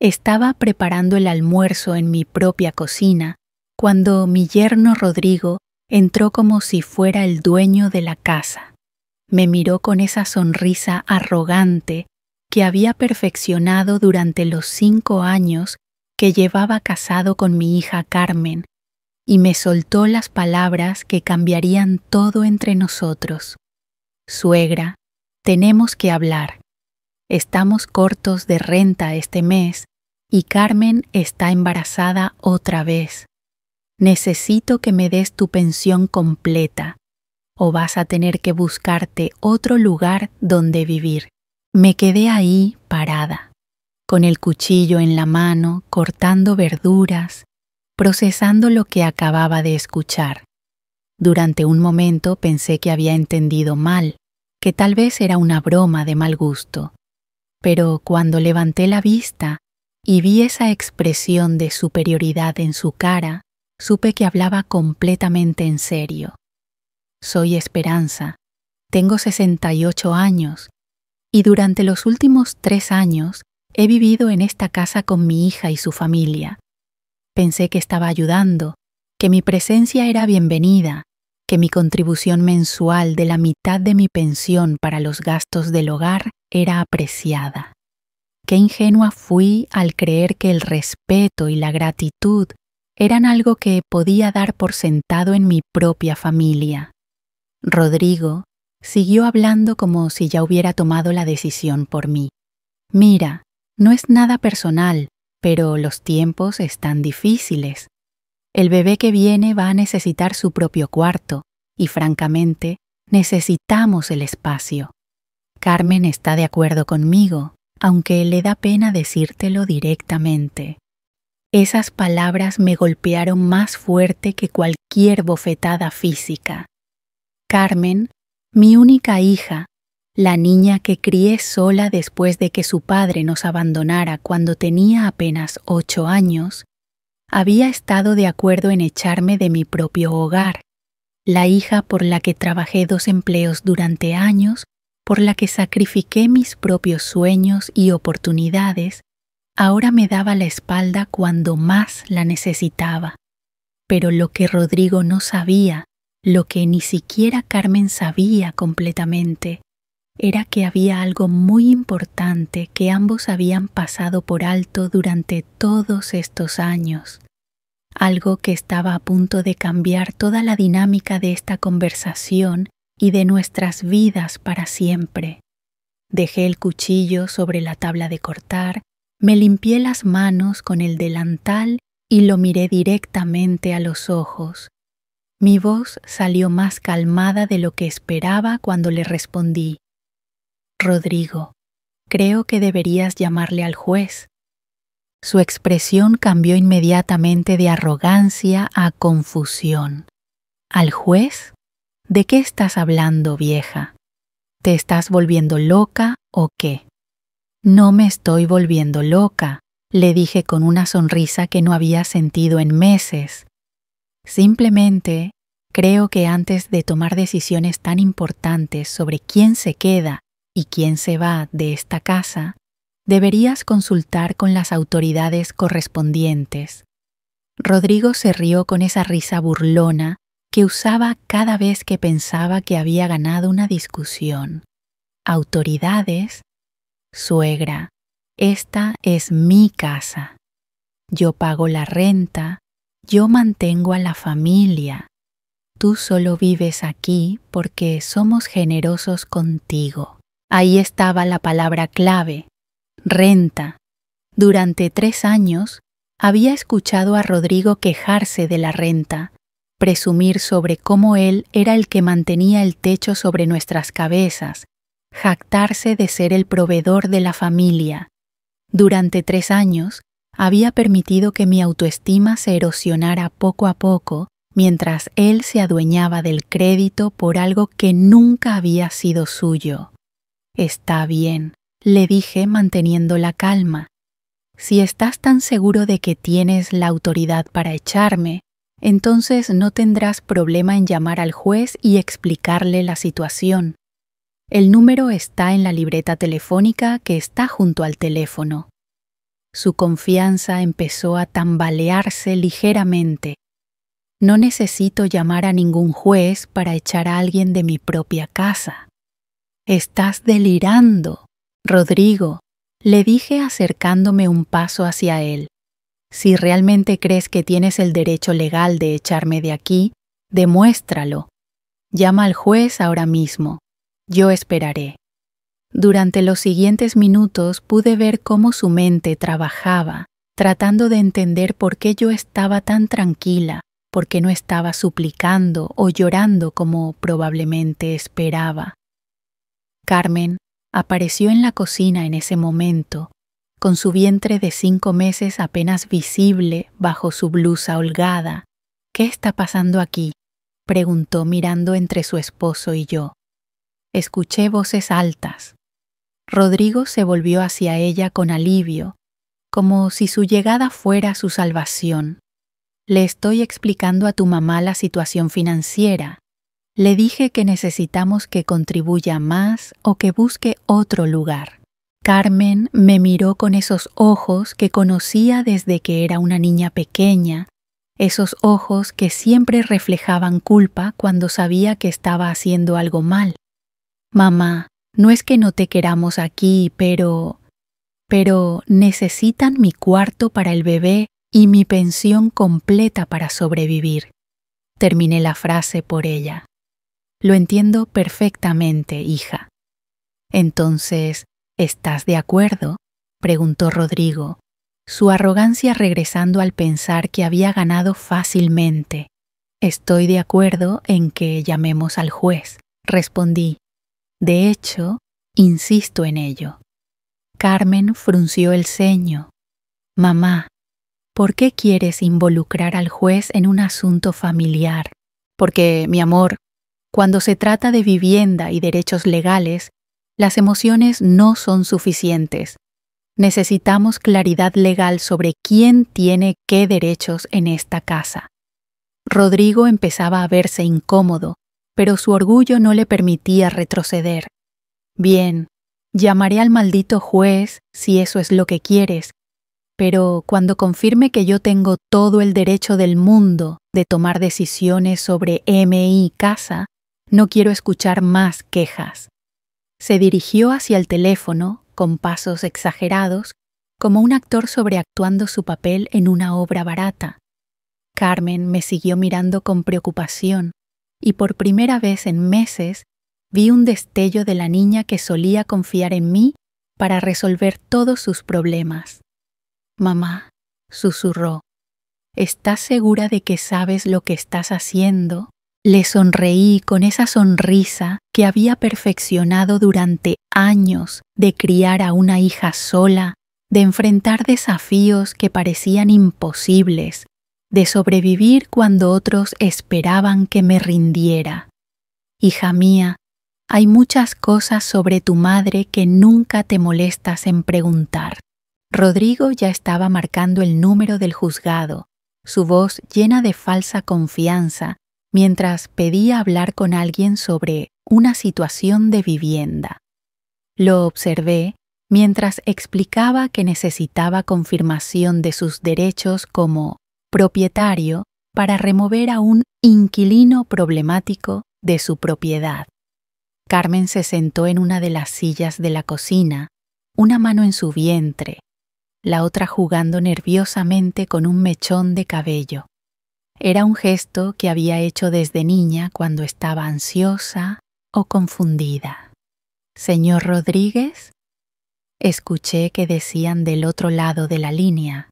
Estaba preparando el almuerzo en mi propia cocina cuando mi yerno Rodrigo entró como si fuera el dueño de la casa. Me miró con esa sonrisa arrogante que había perfeccionado durante los 5 años que llevaba casado con mi hija Carmen, y me soltó las palabras que cambiarían todo entre nosotros. Suegra, tenemos que hablar. Estamos cortos de renta este mes y Carmen está embarazada otra vez. Necesito que me des tu pensión completa, o vas a tener que buscarte otro lugar donde vivir. Me quedé ahí parada, con el cuchillo en la mano, cortando verduras, procesando lo que acababa de escuchar. Durante un momento pensé que había entendido mal, que tal vez era una broma de mal gusto. Pero cuando levanté la vista y vi esa expresión de superioridad en su cara, supe que hablaba completamente en serio. Soy Esperanza, tengo 68 años y durante los últimos 3 años he vivido en esta casa con mi hija y su familia. Pensé que estaba ayudando, que mi presencia era bienvenida, que mi contribución mensual de la mitad de mi pensión para los gastos del hogar era apreciada. Qué ingenua fui al creer que el respeto y la gratitud eran algo que podía dar por sentado en mi propia familia. Rodrigo siguió hablando como si ya hubiera tomado la decisión por mí. Mira, no es nada personal, pero los tiempos están difíciles. El bebé que viene va a necesitar su propio cuarto y, francamente, necesitamos el espacio. Carmen está de acuerdo conmigo, aunque le da pena decírtelo directamente. Esas palabras me golpearon más fuerte que cualquier bofetada física. Carmen, mi única hija, la niña que crié sola después de que su padre nos abandonara cuando tenía apenas 8 años, había estado de acuerdo en echarme de mi propio hogar, la hija por la que trabajé 2 empleos durante años, por la que sacrifiqué mis propios sueños y oportunidades, ahora me daba la espalda cuando más la necesitaba. Pero lo que Rodrigo no sabía, lo que ni siquiera Carmen sabía completamente, era que había algo muy importante que ambos habían pasado por alto durante todos estos años. Algo que estaba a punto de cambiar toda la dinámica de esta conversación y de nuestras vidas para siempre. Dejé el cuchillo sobre la tabla de cortar, me limpié las manos con el delantal y lo miré directamente a los ojos. Mi voz salió más calmada de lo que esperaba cuando le respondí: Rodrigo, creo que deberías llamarle al juez. Su expresión cambió inmediatamente de arrogancia a confusión. ¿Al juez? ¿De qué estás hablando, vieja? ¿Te estás volviendo loca o qué? No me estoy volviendo loca, le dije con una sonrisa que no había sentido en meses. Simplemente creo que antes de tomar decisiones tan importantes sobre quién se queda y quién se va de esta casa, deberías consultar con las autoridades correspondientes. Rodrigo se rió con esa risa burlona que usaba cada vez que pensaba que había ganado una discusión. ¿Autoridades? Suegra, esta es mi casa. Yo pago la renta, yo mantengo a la familia. Tú solo vives aquí porque somos generosos contigo. Ahí estaba la palabra clave: renta. Durante 3 años había escuchado a Rodrigo quejarse de la renta, presumir sobre cómo él era el que mantenía el techo sobre nuestras cabezas, jactarse de ser el proveedor de la familia. Durante 3 años había permitido que mi autoestima se erosionara poco a poco mientras él se adueñaba del crédito por algo que nunca había sido suyo. Está bien, le dije manteniendo la calma. Si estás tan seguro de que tienes la autoridad para echarme, entonces no tendrás problema en llamar al juez y explicarle la situación. El número está en la libreta telefónica que está junto al teléfono. Su confianza empezó a tambalearse ligeramente. No necesito llamar a ningún juez para echar a alguien de mi propia casa. Estás delirando, Rodrigo, le dije acercándome un paso hacia él. Si realmente crees que tienes el derecho legal de echarme de aquí, demuéstralo. Llama al juez ahora mismo. Yo esperaré. Durante los siguientes minutos pude ver cómo su mente trabajaba, tratando de entender por qué yo estaba tan tranquila, por qué no estaba suplicando o llorando como probablemente esperaba. Carmen apareció en la cocina en ese momento, con su vientre de 5 meses apenas visible bajo su blusa holgada. ¿Qué está pasando aquí?, preguntó mirando entre su esposo y yo. Escuché voces altas. Rodrigo se volvió hacia ella con alivio, como si su llegada fuera su salvación. Le estoy explicando a tu mamá la situación financiera. Le dije que necesitamos que contribuya más o que busque otro lugar. Carmen me miró con esos ojos que conocía desde que era una niña pequeña, esos ojos que siempre reflejaban culpa cuando sabía que estaba haciendo algo mal. Mamá, no es que no te queramos aquí, pero necesitan mi cuarto para el bebé y mi pensión completa para sobrevivir. Terminé la frase por ella. Lo entiendo perfectamente, hija. Entonces, ¿estás de acuerdo?, preguntó Rodrigo, su arrogancia regresando al pensar que había ganado fácilmente. Estoy de acuerdo en que llamemos al juez, respondí. De hecho, insisto en ello. Carmen frunció el ceño. Mamá, ¿por qué quieres involucrar al juez en un asunto familiar? Porque, mi amor, cuando se trata de vivienda y derechos legales, las emociones no son suficientes. Necesitamos claridad legal sobre quién tiene qué derechos en esta casa. Rodrigo empezaba a verse incómodo, pero su orgullo no le permitía retroceder. Bien, llamaré al maldito juez si eso es lo que quieres, pero cuando confirme que yo tengo todo el derecho del mundo de tomar decisiones sobre M.I. Casa, no quiero escuchar más quejas. Se dirigió hacia el teléfono, con pasos exagerados, como un actor sobreactuando su papel en una obra barata. Carmen me siguió mirando con preocupación, y por primera vez en meses vi un destello de la niña que solía confiar en mí para resolver todos sus problemas. Mamá, susurró, ¿estás segura de que sabes lo que estás haciendo? Le sonreí con esa sonrisa que había perfeccionado durante años de criar a una hija sola, de enfrentar desafíos que parecían imposibles, de sobrevivir cuando otros esperaban que me rindiera. Hija mía, hay muchas cosas sobre tu madre que nunca te molestas en preguntar. Rodrigo ya estaba marcando el número del juzgado, su voz llena de falsa confianza, mientras pedía hablar con alguien sobre una situación de vivienda. Lo observé mientras explicaba que necesitaba confirmación de sus derechos como propietario para remover a un inquilino problemático de su propiedad. Carmen se sentó en una de las sillas de la cocina, una mano en su vientre, la otra jugando nerviosamente con un mechón de cabello. Era un gesto que había hecho desde niña cuando estaba ansiosa o confundida. «¿Señor Rodríguez?» Escuché que decían del otro lado de la línea.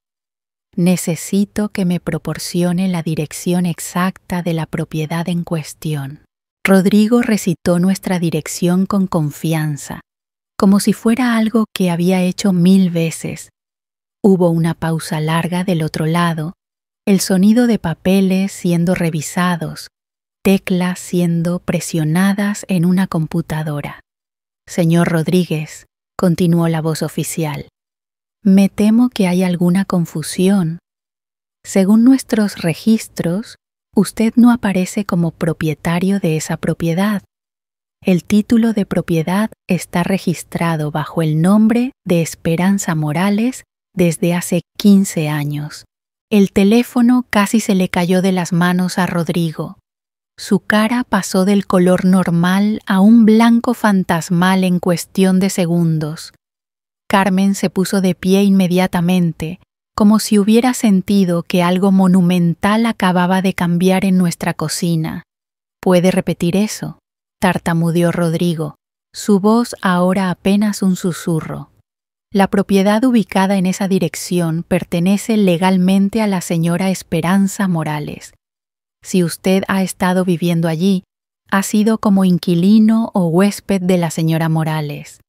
Necesito que me proporcione la dirección exacta de la propiedad en cuestión. Rodrigo recitó nuestra dirección con confianza, como si fuera algo que había hecho 1000 veces. Hubo una pausa larga del otro lado, el sonido de papeles siendo revisados, teclas siendo presionadas en una computadora. «Señor Rodríguez», continuó la voz oficial, «me temo que hay alguna confusión. Según nuestros registros, usted no aparece como propietario de esa propiedad. El título de propiedad está registrado bajo el nombre de Esperanza Morales desde hace 15 años. El teléfono casi se le cayó de las manos a Rodrigo. Su cara pasó del color normal a un blanco fantasmal en cuestión de segundos. Carmen se puso de pie inmediatamente, como si hubiera sentido que algo monumental acababa de cambiar en nuestra cocina. ¿Puede repetir eso?, tartamudeó Rodrigo, su voz ahora apenas un susurro. La propiedad ubicada en esa dirección pertenece legalmente a la señora Esperanza Morales. Si usted ha estado viviendo allí, ha sido como inquilino o huésped de la señora Morales.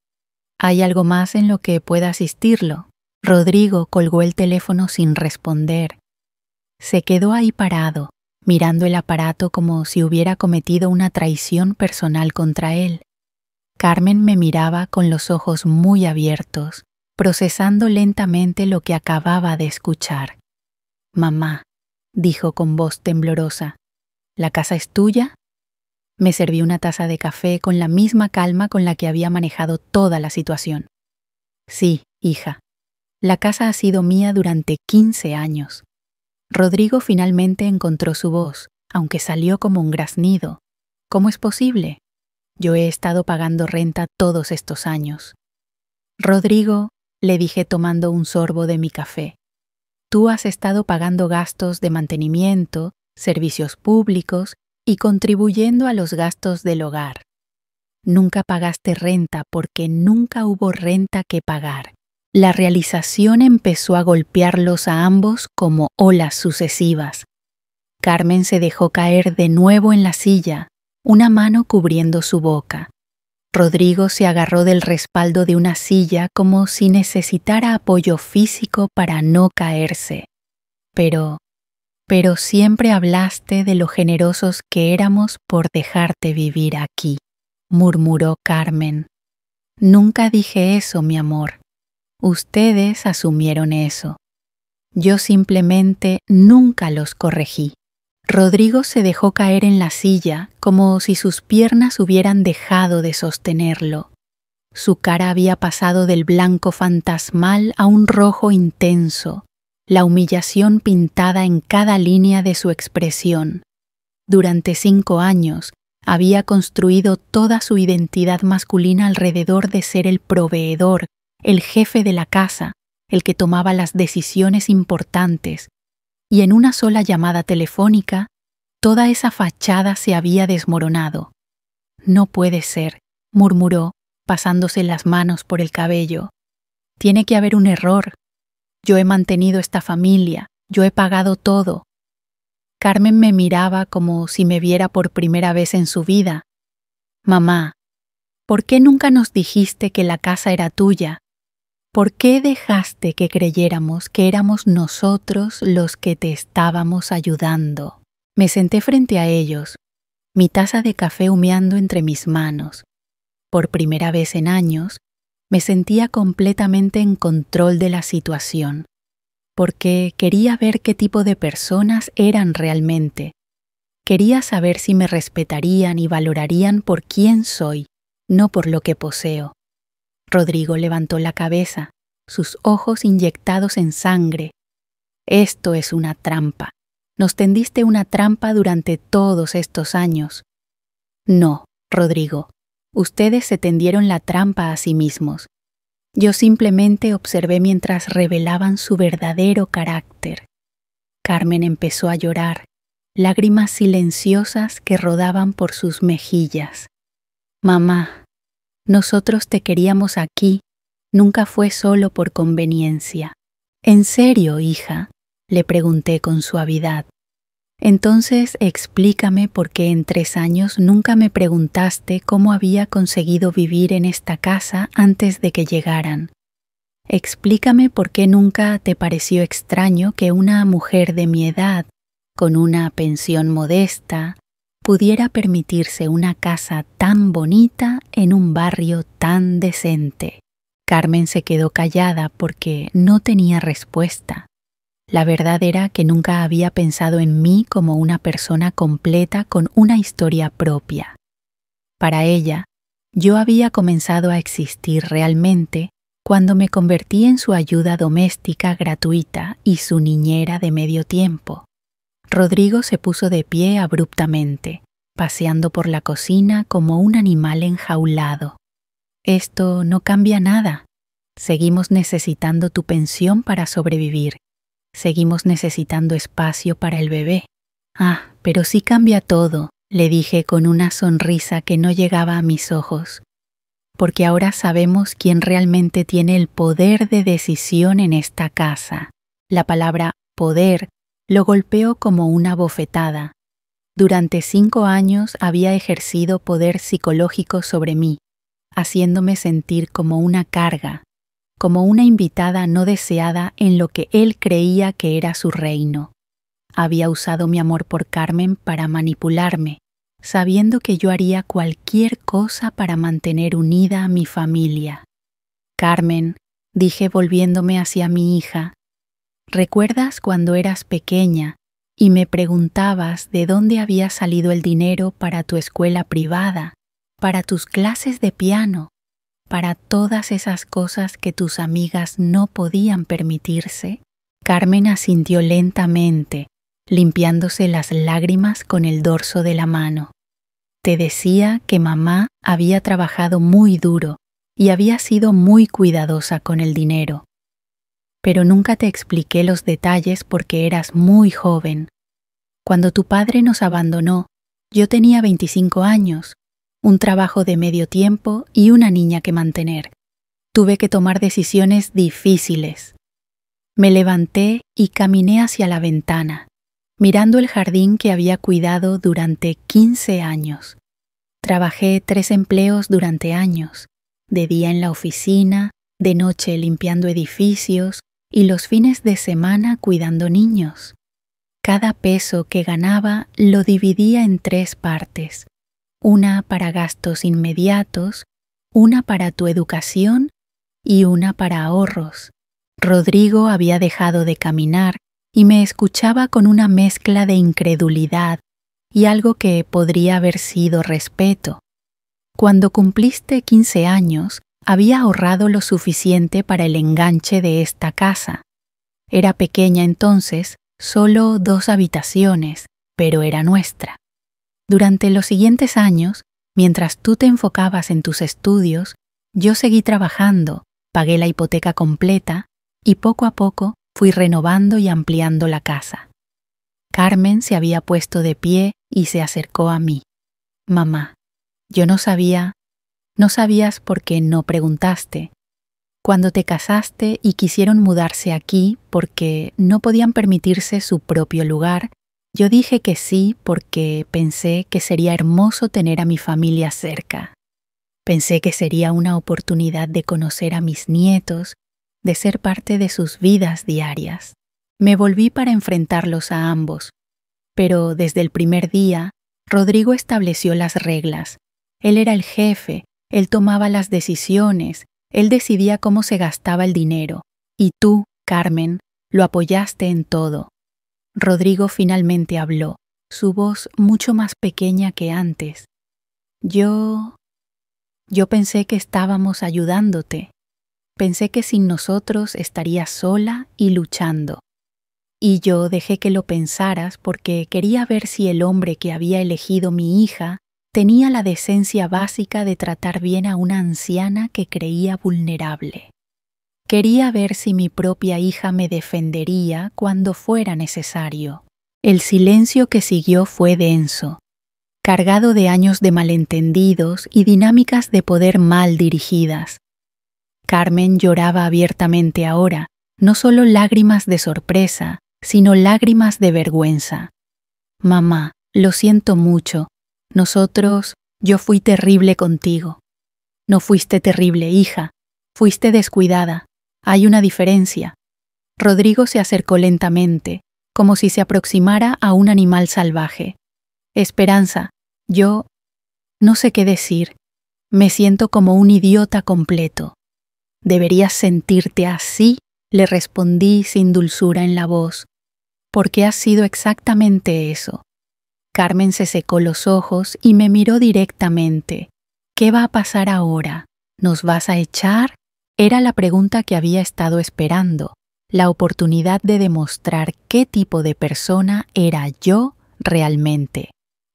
¿Hay algo más en lo que pueda asistirlo? Rodrigo colgó el teléfono sin responder. Se quedó ahí parado, mirando el aparato como si hubiera cometido una traición personal contra él. Carmen me miraba con los ojos muy abiertos, procesando lentamente lo que acababa de escuchar. «Mamá», dijo con voz temblorosa, «¿la casa es tuya?» Me serví una taza de café con la misma calma con la que había manejado toda la situación. «Sí, hija. La casa ha sido mía durante 15 años. Rodrigo finalmente encontró su voz, aunque salió como un graznido. ¿Cómo es posible? Yo he estado pagando renta todos estos años. Rodrigo, le dije tomando un sorbo de mi café, tú has estado pagando gastos de mantenimiento, servicios públicos y contribuyendo a los gastos del hogar. Nunca pagaste renta porque nunca hubo renta que pagar. La realización empezó a golpearlos a ambos como olas sucesivas. Carmen se dejó caer de nuevo en la silla, una mano cubriendo su boca. Rodrigo se agarró del respaldo de una silla como si necesitara apoyo físico para no caerse. Pero siempre hablaste de lo generosos que éramos por dejarte vivir aquí, murmuró Carmen. Nunca dije eso, mi amor. Ustedes asumieron eso. Yo simplemente nunca los corregí. Rodrigo se dejó caer en la silla como si sus piernas hubieran dejado de sostenerlo. Su cara había pasado del blanco fantasmal a un rojo intenso, la humillación pintada en cada línea de su expresión. Durante 5 años había construido toda su identidad masculina alrededor de ser el proveedor, el jefe de la casa, el que tomaba las decisiones importantes, y en una sola llamada telefónica, toda esa fachada se había desmoronado. «No puede ser», murmuró, pasándose las manos por el cabello. «Tiene que haber un error. Yo he mantenido esta familia, yo he pagado todo». Carmen me miraba como si me viera por primera vez en su vida. «Mamá, ¿por qué nunca nos dijiste que la casa era tuya? ¿Por qué dejaste que creyéramos que éramos nosotros los que te estábamos ayudando?» Me senté frente a ellos, mi taza de café humeando entre mis manos. Por primera vez en años, me sentía completamente en control de la situación, porque quería ver qué tipo de personas eran realmente. Quería saber si me respetarían y valorarían por quién soy, no por lo que poseo. Rodrigo levantó la cabeza, sus ojos inyectados en sangre. «Esto es una trampa. Nos tendiste una trampa durante todos estos años». «No, Rodrigo, ustedes se tendieron la trampa a sí mismos. Yo simplemente observé mientras revelaban su verdadero carácter». Carmen empezó a llorar, lágrimas silenciosas que rodaban por sus mejillas. «Mamá, nosotros te queríamos aquí, nunca fue solo por conveniencia». «¿En serio, hija?», le pregunté con suavidad. «Entonces explícame por qué en 3 años nunca me preguntaste cómo había conseguido vivir en esta casa antes de que llegaran. Explícame por qué nunca te pareció extraño que una mujer de mi edad, con una pensión modesta, pudiera permitirse una casa tan bonita en un barrio tan decente». Carmen se quedó callada porque no tenía respuesta. La verdad era que nunca había pensado en mí como una persona completa con una historia propia. Para ella, yo había comenzado a existir realmente cuando me convertí en su ayuda doméstica gratuita y su niñera de medio tiempo. Rodrigo se puso de pie abruptamente, paseando por la cocina como un animal enjaulado. Esto no cambia nada. Seguimos necesitando tu pensión para sobrevivir. Seguimos necesitando espacio para el bebé. Ah, pero sí cambia todo, le dije con una sonrisa que no llegaba a mis ojos. Porque ahora sabemos quién realmente tiene el poder de decisión en esta casa. La palabra poder lo golpeó como una bofetada. Durante 5 años había ejercido poder psicológico sobre mí, haciéndome sentir como una carga, como una invitada no deseada en lo que él creía que era su reino. Había usado mi amor por Carmen para manipularme, sabiendo que yo haría cualquier cosa para mantener unida a mi familia. Carmen, dije volviéndome hacia mi hija, ¿recuerdas cuando eras pequeña y me preguntabas de dónde había salido el dinero para tu escuela privada, para tus clases de piano, para todas esas cosas que tus amigas no podían permitirse? Carmen asintió lentamente, limpiándose las lágrimas con el dorso de la mano. Te decía que mamá había trabajado muy duro y había sido muy cuidadosa con el dinero. Pero nunca te expliqué los detalles porque eras muy joven. Cuando tu padre nos abandonó, yo tenía 25 años, un trabajo de medio tiempo y una niña que mantener. Tuve que tomar decisiones difíciles. Me levanté y caminé hacia la ventana, mirando el jardín que había cuidado durante 15 años. Trabajé 3 empleos durante años, de día en la oficina, de noche limpiando edificios y los fines de semana cuidando niños. Cada peso que ganaba lo dividía en 3 partes, una para gastos inmediatos, una para tu educación y una para ahorros. Rodrigo había dejado de caminar y me escuchaba con una mezcla de incredulidad y algo que podría haber sido respeto. Cuando cumpliste 15 años, había ahorrado lo suficiente para el enganche de esta casa. Era pequeña entonces, solo 2 habitaciones, pero era nuestra. Durante los siguientes años, mientras tú te enfocabas en tus estudios, yo seguí trabajando, pagué la hipoteca completa y poco a poco fui renovando y ampliando la casa. Carmen se había puesto de pie y se acercó a mí. Mamá, yo no sabías porque no preguntaste. Cuando te casaste y quisieron mudarse aquí porque no podían permitirse su propio lugar, yo dije que sí porque pensé que sería hermoso tener a mi familia cerca. Pensé que sería una oportunidad de conocer a mis nietos, de ser parte de sus vidas diarias. Me volví para enfrentarlos a ambos, pero desde el primer día, Rodrigo estableció las reglas. Él era el jefe, él tomaba las decisiones, él decidía cómo se gastaba el dinero, y tú, Carmen, lo apoyaste en todo. Rodrigo finalmente habló, su voz mucho más pequeña que antes. Yo pensé que estábamos ayudándote. Pensé que sin nosotros estarías sola y luchando. Y yo dejé que lo pensaras porque quería ver si el hombre que había elegido mi hija tenía la decencia básica de tratar bien a una anciana que creía vulnerable. Quería ver si mi propia hija me defendería cuando fuera necesario. El silencio que siguió fue denso, cargado de años de malentendidos y dinámicas de poder mal dirigidas. Carmen lloraba abiertamente ahora, no solo lágrimas de sorpresa, sino lágrimas de vergüenza. Mamá, lo siento mucho. Yo fui terrible contigo. No fuiste terrible, hija. Fuiste descuidada. Hay una diferencia. Rodrigo se acercó lentamente, como si se aproximara a un animal salvaje. Esperanza, yo no sé qué decir. Me siento como un idiota completo. Deberías sentirte así, le respondí sin dulzura en la voz, porque has sido exactamente eso. Carmen se secó los ojos y me miró directamente. ¿Qué va a pasar ahora? ¿Nos vas a echar? Era la pregunta que había estado esperando, la oportunidad de demostrar qué tipo de persona era yo realmente,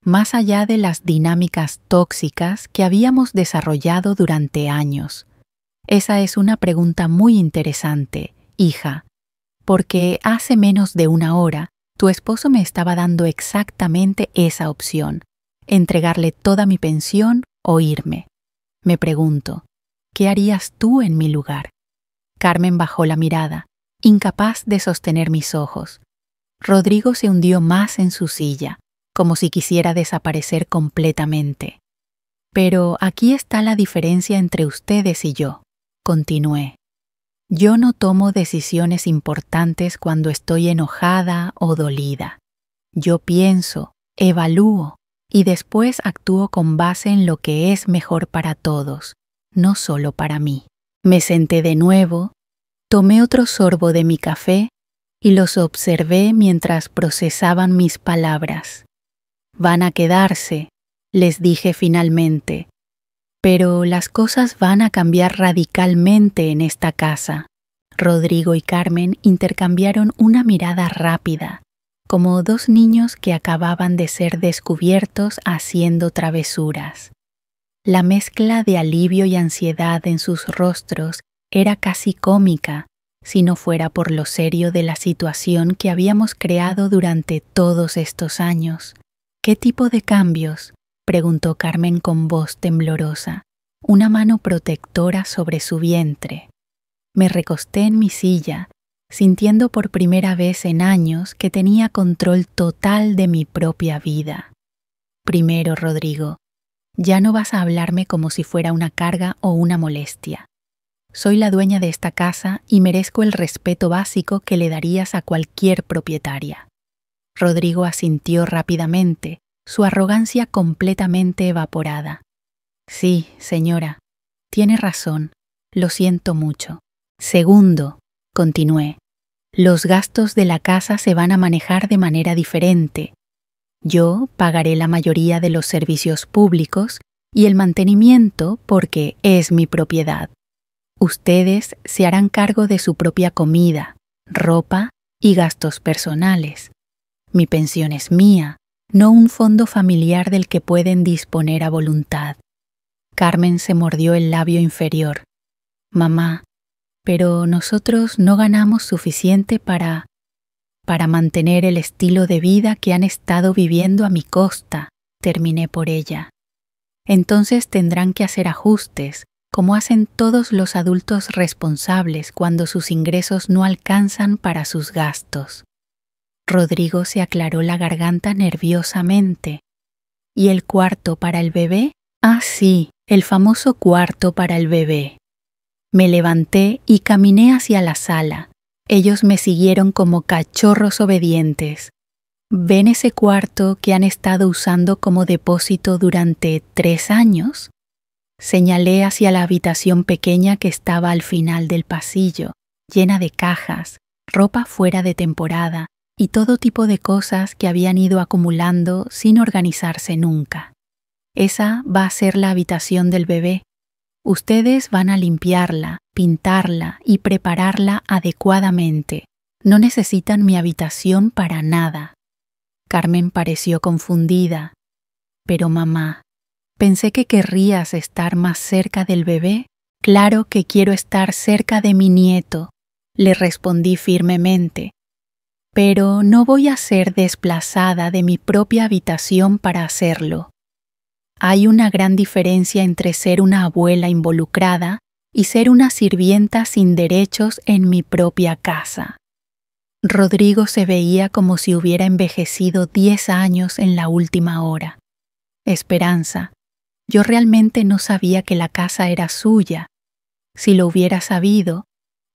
más allá de las dinámicas tóxicas que habíamos desarrollado durante años. Esa es una pregunta muy interesante, hija, porque hace menos de una hora tu esposo me estaba dando exactamente esa opción, entregarle toda mi pensión o irme. Me pregunto, ¿qué harías tú en mi lugar? Carmen bajó la mirada, incapaz de sostener mis ojos. Rodrigo se hundió más en su silla, como si quisiera desaparecer completamente. Pero aquí está la diferencia entre ustedes y yo, continué. Yo no tomo decisiones importantes cuando estoy enojada o dolida. Yo pienso, evalúo y después actúo con base en lo que es mejor para todos, no solo para mí. Me senté de nuevo, tomé otro sorbo de mi café y los observé mientras procesaban mis palabras. Van a quedarse, les dije finalmente, pero las cosas van a cambiar radicalmente en esta casa. Rodrigo y Carmen intercambiaron una mirada rápida, como dos niños que acababan de ser descubiertos haciendo travesuras. La mezcla de alivio y ansiedad en sus rostros era casi cómica, si no fuera por lo serio de la situación que habíamos creado durante todos estos años. ¿Qué tipo de cambios?, preguntó Carmen con voz temblorosa, una mano protectora sobre su vientre. Me recosté en mi silla, sintiendo por primera vez en años que tenía control total de mi propia vida. Primero, Rodrigo, ya no vas a hablarme como si fuera una carga o una molestia. Soy la dueña de esta casa y merezco el respeto básico que le darías a cualquier propietaria. Rodrigo asintió rápidamente, su arrogancia completamente evaporada. Sí, señora, tiene razón, lo siento mucho. Segundo, continué, los gastos de la casa se van a manejar de manera diferente. Yo pagaré la mayoría de los servicios públicos y el mantenimiento porque es mi propiedad. Ustedes se harán cargo de su propia comida, ropa y gastos personales. Mi pensión es mía, no un fondo familiar del que pueden disponer a voluntad. Carmen se mordió el labio inferior. Mamá, pero nosotros no ganamos suficiente para mantener el estilo de vida que han estado viviendo a mi costa, terminé por ella. Entonces tendrán que hacer ajustes, como hacen todos los adultos responsables cuando sus ingresos no alcanzan para sus gastos. Rodrigo se aclaró la garganta nerviosamente. ¿Y el cuarto para el bebé? Ah, sí, el famoso cuarto para el bebé. Me levanté y caminé hacia la sala. Ellos me siguieron como cachorros obedientes. ¿Ven ese cuarto que han estado usando como depósito durante 3 años? Señalé hacia la habitación pequeña que estaba al final del pasillo, llena de cajas, ropa fuera de temporada y todo tipo de cosas que habían ido acumulando sin organizarse nunca. Esa va a ser la habitación del bebé. Ustedes van a limpiarla, pintarla y prepararla adecuadamente. No necesitan mi habitación para nada. Carmen pareció confundida. Pero mamá, pensé que querrías estar más cerca del bebé. Claro que quiero estar cerca de mi nieto, le respondí firmemente. Pero no voy a ser desplazada de mi propia habitación para hacerlo. Hay una gran diferencia entre ser una abuela involucrada y ser una sirvienta sin derechos en mi propia casa. Rodrigo se veía como si hubiera envejecido 10 años en la última hora. Esperanza, yo realmente no sabía que la casa era suya. Si lo hubiera sabido,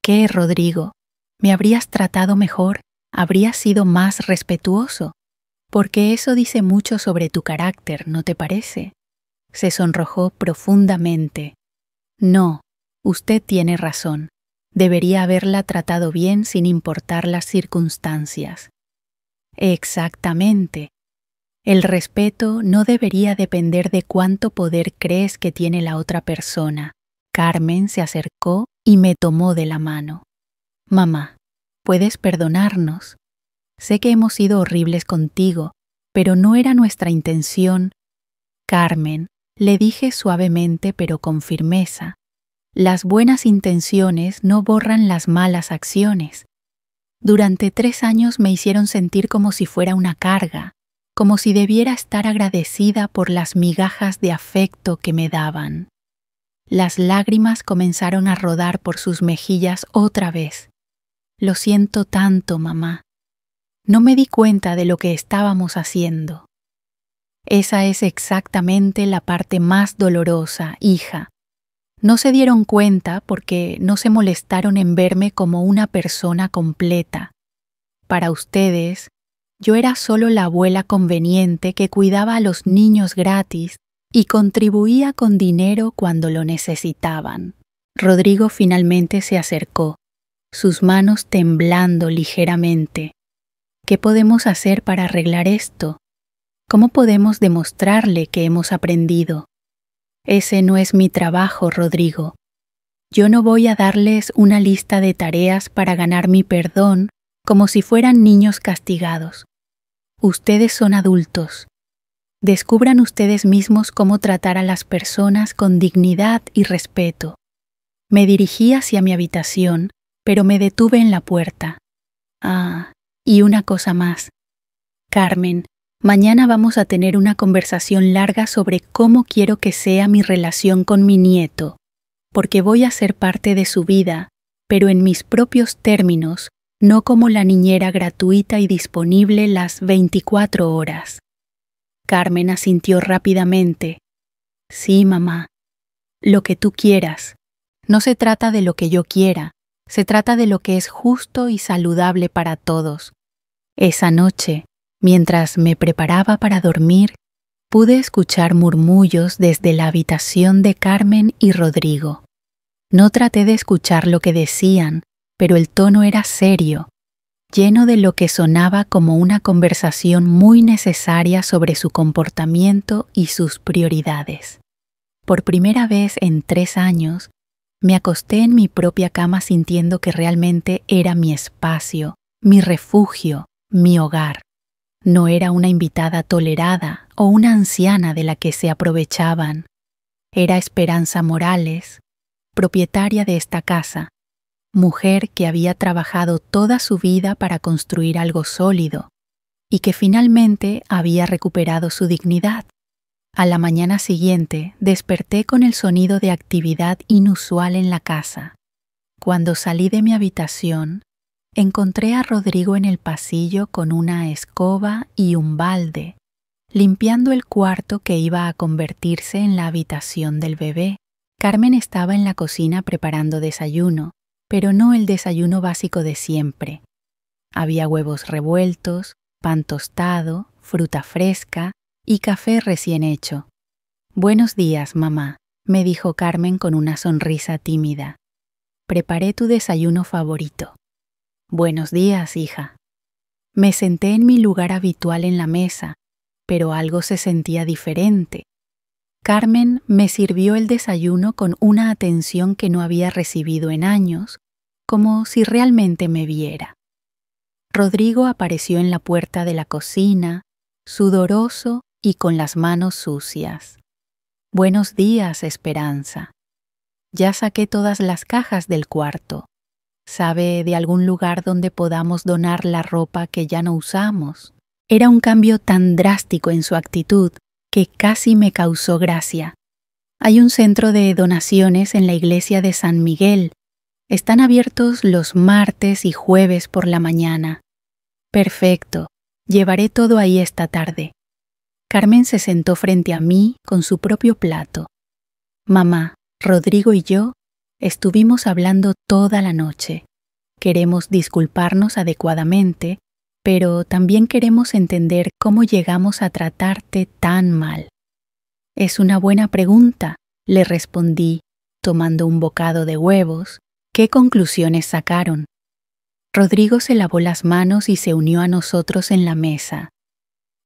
¿qué, Rodrigo? ¿Me habrías tratado mejor? ¿Habrías sido más respetuoso? Porque eso dice mucho sobre tu carácter, ¿no te parece? Se sonrojó profundamente. No, usted tiene razón. Debería haberla tratado bien sin importar las circunstancias. Exactamente. El respeto no debería depender de cuánto poder crees que tiene la otra persona. Carmen se acercó y me tomó de la mano. Mamá, puedes perdonarnos. Sé que hemos sido horribles contigo, pero no era nuestra intención. Carmen, le dije suavemente pero con firmeza, las buenas intenciones no borran las malas acciones. Durante 3 años me hicieron sentir como si fuera una carga, como si debiera estar agradecida por las migajas de afecto que me daban. Las lágrimas comenzaron a rodar por sus mejillas otra vez. Lo siento tanto, mamá. No me di cuenta de lo que estábamos haciendo. Esa es exactamente la parte más dolorosa, hija. No se dieron cuenta porque no se molestaron en verme como una persona completa. Para ustedes, yo era solo la abuela conveniente que cuidaba a los niños gratis y contribuía con dinero cuando lo necesitaban. Rodrigo finalmente se acercó, sus manos temblando ligeramente. ¿Qué podemos hacer para arreglar esto? ¿Cómo podemos demostrarle que hemos aprendido? Ese no es mi trabajo, Rodrigo. Yo no voy a darles una lista de tareas para ganar mi perdón como si fueran niños castigados. Ustedes son adultos. Descubran ustedes mismos cómo tratar a las personas con dignidad y respeto. Me dirigí hacia mi habitación, pero me detuve en la puerta. Y una cosa más. Carmen, mañana vamos a tener una conversación larga sobre cómo quiero que sea mi relación con mi nieto, porque voy a ser parte de su vida, pero en mis propios términos, no como la niñera gratuita y disponible las 24 horas. Carmen asintió rápidamente. Sí, mamá. Lo que tú quieras. No se trata de lo que yo quiera, se trata de lo que es justo y saludable para todos. Esa noche, mientras me preparaba para dormir, pude escuchar murmullos desde la habitación de Carmen y Rodrigo. No traté de escuchar lo que decían, pero el tono era serio, lleno de lo que sonaba como una conversación muy necesaria sobre su comportamiento y sus prioridades. Por primera vez en 3 años, me acosté en mi propia cama sintiendo que realmente era mi espacio, mi refugio, mi hogar. No era una invitada tolerada o una anciana de la que se aprovechaban. Era Esperanza Morales, propietaria de esta casa, mujer que había trabajado toda su vida para construir algo sólido y que finalmente había recuperado su dignidad. A la mañana siguiente desperté con el sonido de actividad inusual en la casa. Cuando salí de mi habitación, encontré a Rodrigo en el pasillo con una escoba y un balde, limpiando el cuarto que iba a convertirse en la habitación del bebé. Carmen estaba en la cocina preparando desayuno, pero no el desayuno básico de siempre. Había huevos revueltos, pan tostado, fruta fresca y café recién hecho. Buenos días, mamá, me dijo Carmen con una sonrisa tímida. Preparé tu desayuno favorito. Buenos días, hija. Me senté en mi lugar habitual en la mesa, pero algo se sentía diferente. Carmen me sirvió el desayuno con una atención que no había recibido en años, como si realmente me viera. Rodrigo apareció en la puerta de la cocina, sudoroso y con las manos sucias. Buenos días, Esperanza. Ya saqué todas las cajas del cuarto. ¿Sabe de algún lugar donde podamos donar la ropa que ya no usamos? Era un cambio tan drástico en su actitud que casi me causó gracia. Hay un centro de donaciones en la iglesia de San Miguel. Están abiertos los martes y jueves por la mañana. Perfecto, llevaré todo ahí esta tarde. Carmen se sentó frente a mí con su propio plato. Mamá, Rodrigo y yo estuvimos hablando toda la noche. Queremos disculparnos adecuadamente, pero también queremos entender cómo llegamos a tratarte tan mal. Es una buena pregunta, le respondí, tomando un bocado de huevos. ¿Qué conclusiones sacaron? Rodrigo se lavó las manos y se unió a nosotros en la mesa.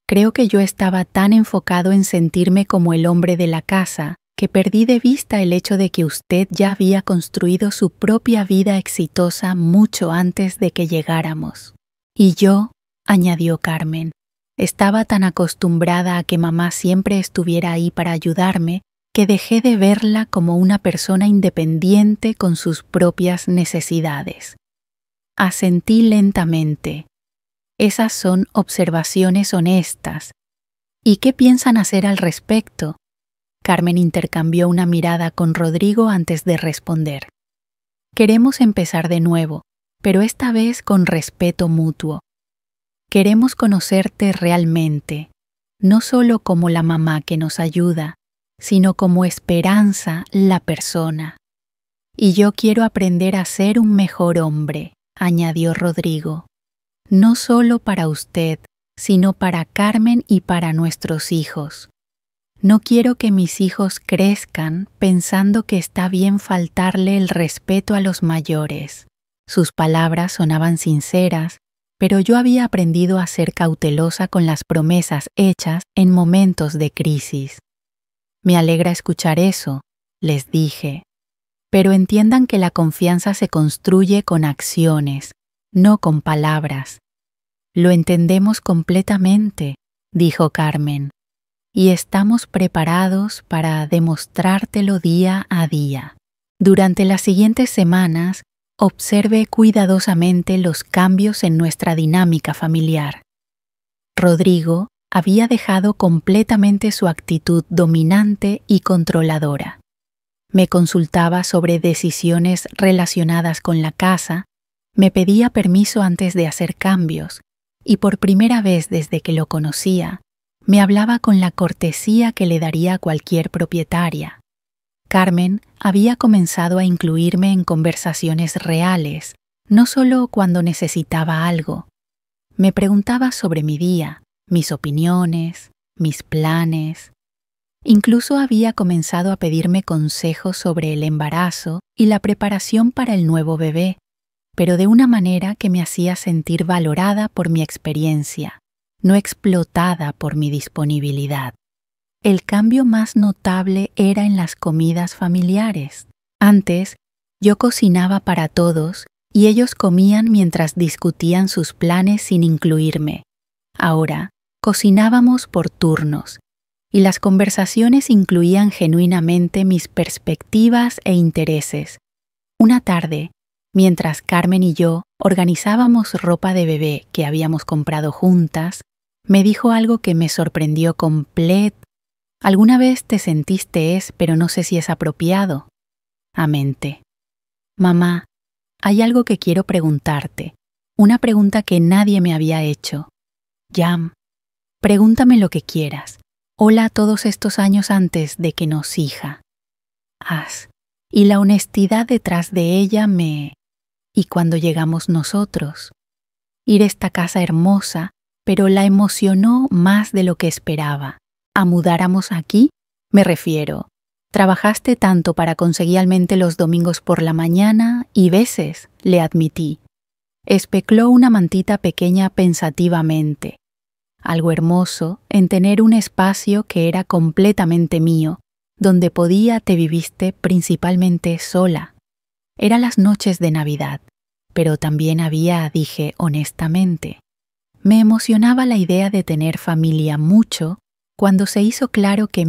Creo que yo estaba tan enfocado en sentirme como el hombre de la casa que perdí de vista el hecho de que usted ya había construido su propia vida exitosa mucho antes de que llegáramos. Y yo, añadió Carmen, estaba tan acostumbrada a que mamá siempre estuviera ahí para ayudarme que dejé de verla como una persona independiente con sus propias necesidades. Asentí lentamente. Esas son observaciones honestas. ¿Y qué piensan hacer al respecto? Carmen intercambió una mirada con Rodrigo antes de responder. Queremos empezar de nuevo, pero esta vez con respeto mutuo. Queremos conocerte realmente, no solo como la mamá que nos ayuda, sino como Esperanza, la persona. Y yo quiero aprender a ser un mejor hombre, añadió Rodrigo. No solo para usted, sino para Carmen y para nuestros hijos. No quiero que mis hijos crezcan pensando que está bien faltarle el respeto a los mayores. Sus palabras sonaban sinceras, pero yo había aprendido a ser cautelosa con las promesas hechas en momentos de crisis. Me alegra escuchar eso, les dije. Pero entiendan que la confianza se construye con acciones, no con palabras. Lo entendemos completamente, dijo Carmen, y estamos preparados para demostrártelo día a día. Durante las siguientes semanas, observe cuidadosamente los cambios en nuestra dinámica familiar. Rodrigo había dejado completamente su actitud dominante y controladora. Me consultaba sobre decisiones relacionadas con la casa, me pedía permiso antes de hacer cambios, y por primera vez desde que lo conocía, me hablaba con la cortesía que le daría a cualquier propietaria. Carmen había comenzado a incluirme en conversaciones reales, no solo cuando necesitaba algo. Me preguntaba sobre mi día, mis opiniones, mis planes. Incluso había comenzado a pedirme consejos sobre el embarazo y la preparación para el nuevo bebé, pero de una manera que me hacía sentir valorada por mi experiencia, no explotada por mi disponibilidad. El cambio más notable era en las comidas familiares. Antes, yo cocinaba para todos y ellos comían mientras discutían sus planes sin incluirme. Ahora, cocinábamos por turnos, y las conversaciones incluían genuinamente mis perspectivas e intereses. Una tarde, mientras Carmen y yo organizábamos ropa de bebé que habíamos comprado juntas, me dijo algo que me sorprendió completamente. ¿Alguna vez te sentiste pero no sé si es apropiado? Amenté. Mamá, hay algo que quiero preguntarte, una pregunta que nadie me había hecho. Yam, pregúntame lo que quieras. Hola todos estos años antes de que nos hija. Y la honestidad detrás de ella Y cuando llegamos nosotros. Ir a esta casa hermosa, pero la emocionó más de lo que esperaba. ¿A mudáramos aquí? Me refiero. Trabajaste tanto para conseguirmente los domingos por la mañana y veces, le admití. Especuló una mantita pequeña pensativamente. Algo hermoso en tener un espacio que era completamente mío, donde te viviste principalmente sola. Eran las noches de Navidad, pero también dije honestamente. Me emocionaba la idea de tener familia mucho cuando se hizo claro que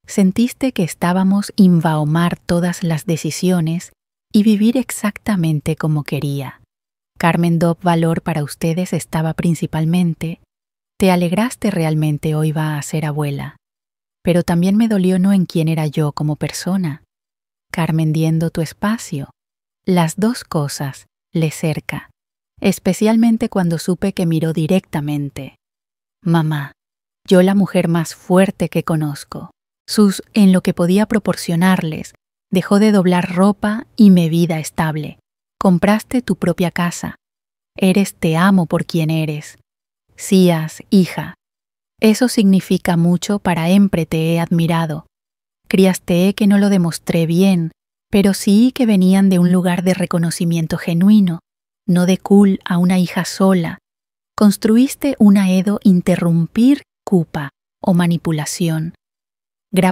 sentiste que estábamos invaomar todas las decisiones y vivir exactamente como quería. Carmen Dob valor para ustedes estaba principalmente, te alegraste realmente hoy va a ser abuela, pero también me dolió no en quién era yo como persona. Carmen diendo tu espacio, las dos cosas, le cerca, especialmente cuando supe que miró directamente. Mamá, yo la mujer más fuerte que conozco. En lo que podía proporcionarles, dejó de doblar ropa y me vida estable. Compraste tu propia casa. Te amo por quien eres. Sías, hija. Eso significa mucho para empre te he admirado. Criaste que no lo demostré bien, pero sí que venían de un lugar de reconocimiento genuino, no de cul a una hija sola. Construiste una edo interrumpir culpa o manipulación.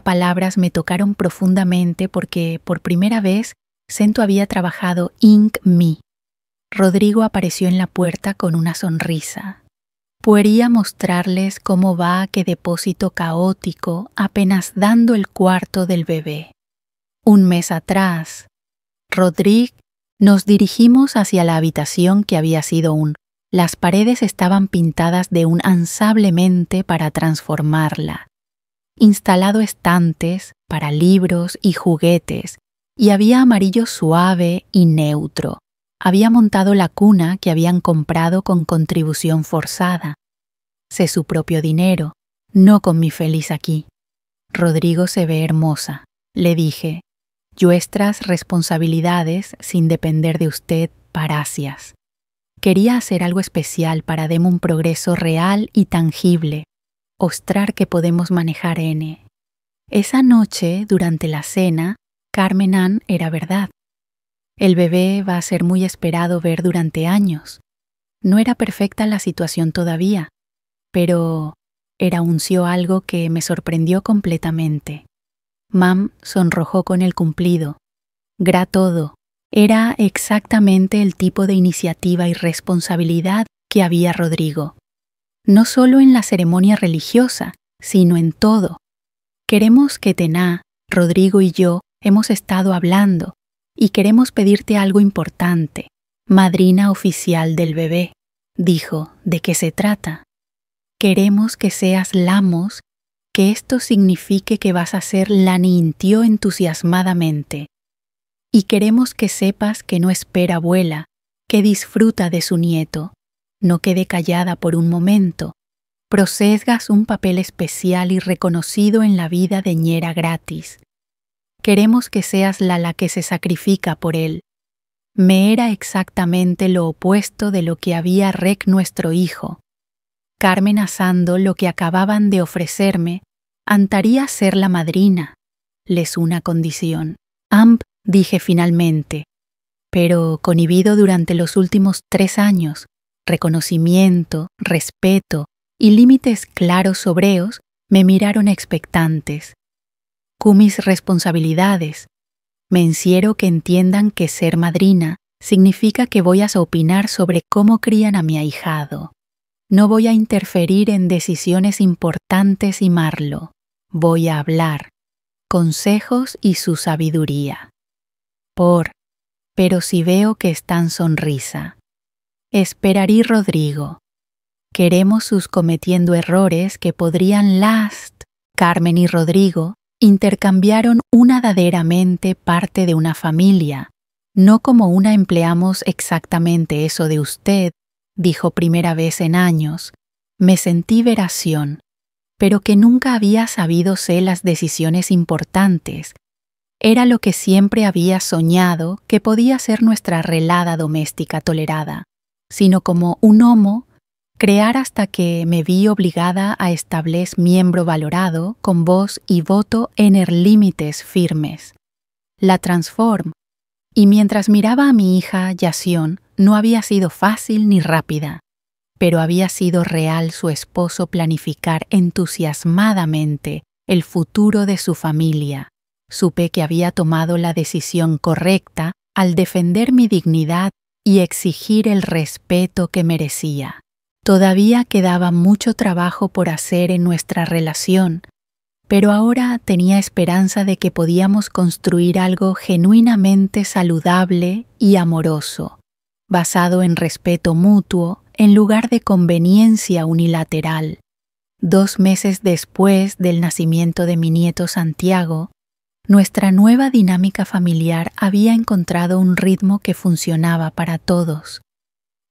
Palabras me tocaron profundamente porque por primera vez Sento había trabajado Ink Me. Rodrigo apareció en la puerta con una sonrisa. Podría mostrarles cómo va qué depósito caótico apenas dando el cuarto del bebé. Un mes atrás, Rodrigo, nos dirigimos hacia la habitación que había sido Las paredes estaban pintadas de un ansablemente para transformarla. Instalado estantes para libros y juguetes, y había amarillo suave y neutro. Había montado la cuna que habían comprado con contribución forzada. Sé su propio dinero, no con mi feliz aquí. Rodrigo se ve hermosa, le dije. Vuestras responsabilidades sin depender de usted, paracias. Quería hacer algo especial para dar un progreso real y tangible, mostrar que podemos manejar N. Esa noche, durante la cena, Carmen Ann era verdad. El bebé va a ser muy esperado ver durante años. No era perfecta la situación todavía, pero anunció algo que me sorprendió completamente. Mam sonrojó con el cumplido. Todo. Era exactamente el tipo de iniciativa y responsabilidad que había Rodrigo. No solo en la ceremonia religiosa, sino en todo. Queremos que Tená, Rodrigo y yo hemos estado hablando y queremos pedirte algo importante. Madrina oficial del bebé, dijo. ¿De qué se trata? Queremos que seas Lamos, que esto signifique que vas a ser la nintió entusiasmadamente. Y queremos que sepas que no espera abuela, que disfruta de su nieto. No quede callada por un momento. Procesgas un papel especial y reconocido en la vida de ñera gratis. Queremos que seas la que se sacrifica por él. Me era exactamente lo opuesto de lo que había nuestro hijo. Carmen asando lo que acababan de ofrecerme, antaría ser la madrina. Les una condición. Dije finalmente, pero conhibido durante los últimos 3 años, reconocimiento, respeto y límites claros sobreos me miraron expectantes. Mis responsabilidades. Me encierro que entiendan que ser madrina significa que voy a opinar sobre cómo crían a mi ahijado. No voy a interferir en decisiones importantes y marlo. Voy a hablar. Consejos y su sabiduría. Pero si veo que están sonrisa. Esperarí Rodrigo. Queremos sus cometiendo errores que podrían Carmen y Rodrigo intercambiaron verdaderamente parte de una familia, no como una empleamos exactamente eso de usted, dijo primera vez en años. Me sentí veración, pero que nunca había sabido ser las decisiones importantes. Era lo que siempre había soñado que podía ser nuestra relada doméstica tolerada, sino como un homo, crear hasta que me vi obligada a establecer miembro valorado con voz y voto en límites firmes. La transform, y mientras miraba a mi hija Yación, no había sido fácil ni rápida, pero había sido real su esposo planificar entusiasmadamente el futuro de su familia. Supe que había tomado la decisión correcta al defender mi dignidad y exigir el respeto que merecía. Todavía quedaba mucho trabajo por hacer en nuestra relación, pero ahora tenía esperanza de que podíamos construir algo genuinamente saludable y amoroso, basado en respeto mutuo en lugar de conveniencia unilateral. 2 meses después del nacimiento de mi nieto Santiago, nuestra nueva dinámica familiar había encontrado un ritmo que funcionaba para todos.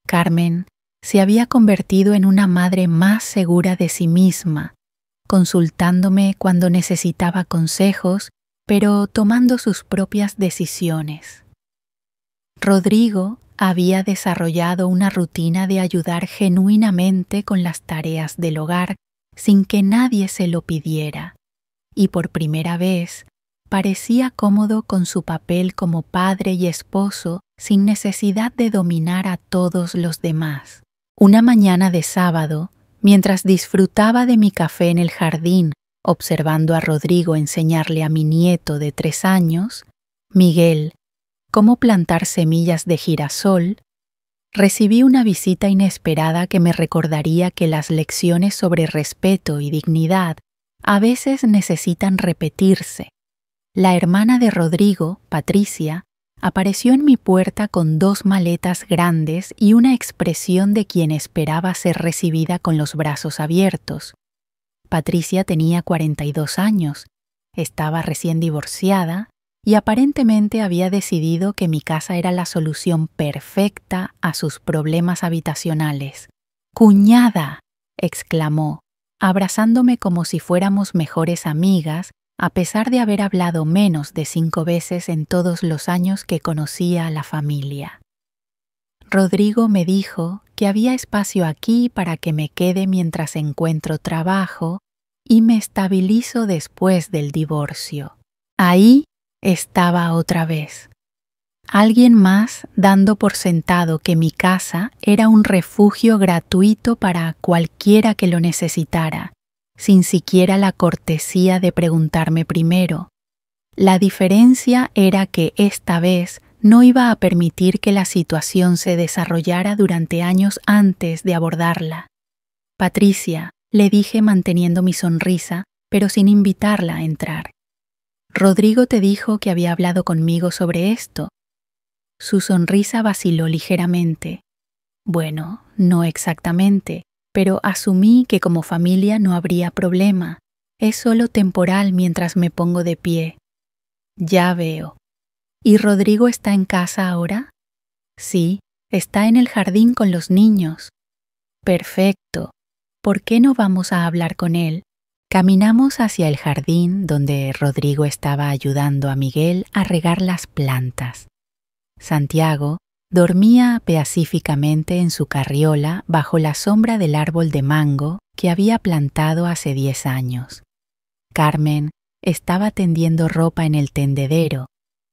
Carmen se había convertido en una madre más segura de sí misma, consultándome cuando necesitaba consejos, pero tomando sus propias decisiones. Rodrigo había desarrollado una rutina de ayudar genuinamente con las tareas del hogar sin que nadie se lo pidiera, y por primera vez parecía cómodo con su papel como padre y esposo sin necesidad de dominar a todos los demás. Una mañana de sábado, mientras disfrutaba de mi café en el jardín observando a Rodrigo enseñarle a mi nieto de 3 años, Miguel, cómo plantar semillas de girasol, recibí una visita inesperada que me recordaría que las lecciones sobre respeto y dignidad a veces necesitan repetirse. La hermana de Rodrigo, Patricia, apareció en mi puerta con 2 maletas grandes y una expresión de quien esperaba ser recibida con los brazos abiertos. Patricia tenía 42 años, estaba recién divorciada y aparentemente había decidido que mi casa era la solución perfecta a sus problemas habitacionales. ¡Cuñada!, exclamó, abrazándome como si fuéramos mejores amigas, a pesar de haber hablado menos de 5 veces en todos los años que conocía a la familia. Rodrigo me dijo que había espacio aquí para que me quede mientras encuentro trabajo y me estabilizo después del divorcio. Ahí estaba otra vez. Alguien más dando por sentado que mi casa era un refugio gratuito para cualquiera que lo necesitara, sin siquiera la cortesía de preguntarme primero. La diferencia era que esta vez no iba a permitir que la situación se desarrollara durante años antes de abordarla. Patricia, le dije manteniendo mi sonrisa, pero sin invitarla a entrar. Rodrigo te dijo que había hablado conmigo sobre esto. Su sonrisa vaciló ligeramente. Bueno, no exactamente, pero asumí que como familia no habría problema. Es solo temporal mientras me pongo de pie. Ya veo. ¿Y Rodrigo está en casa ahora? Sí, está en el jardín con los niños. Perfecto. ¿Por qué no vamos a hablar con él? Caminamos hacia el jardín donde Rodrigo estaba ayudando a Miguel a regar las plantas. Santiago dormía pacíficamente en su carriola bajo la sombra del árbol de mango que había plantado hace 10 años. Carmen estaba tendiendo ropa en el tendedero,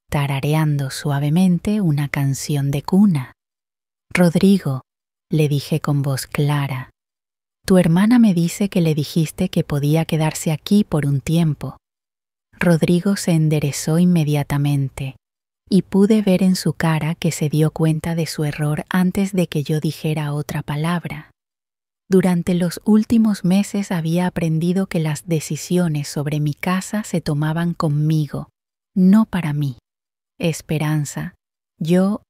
tarareando suavemente una canción de cuna. Rodrigo, le dije con voz clara, tu hermana me dice que le dijiste que podía quedarse aquí por un tiempo. Rodrigo se enderezó inmediatamente y pude ver en su cara que se dio cuenta de su error antes de que yo dijera otra palabra. Durante los últimos meses había aprendido que las decisiones sobre mi casa se tomaban conmigo, no para mí. Esperanza, yo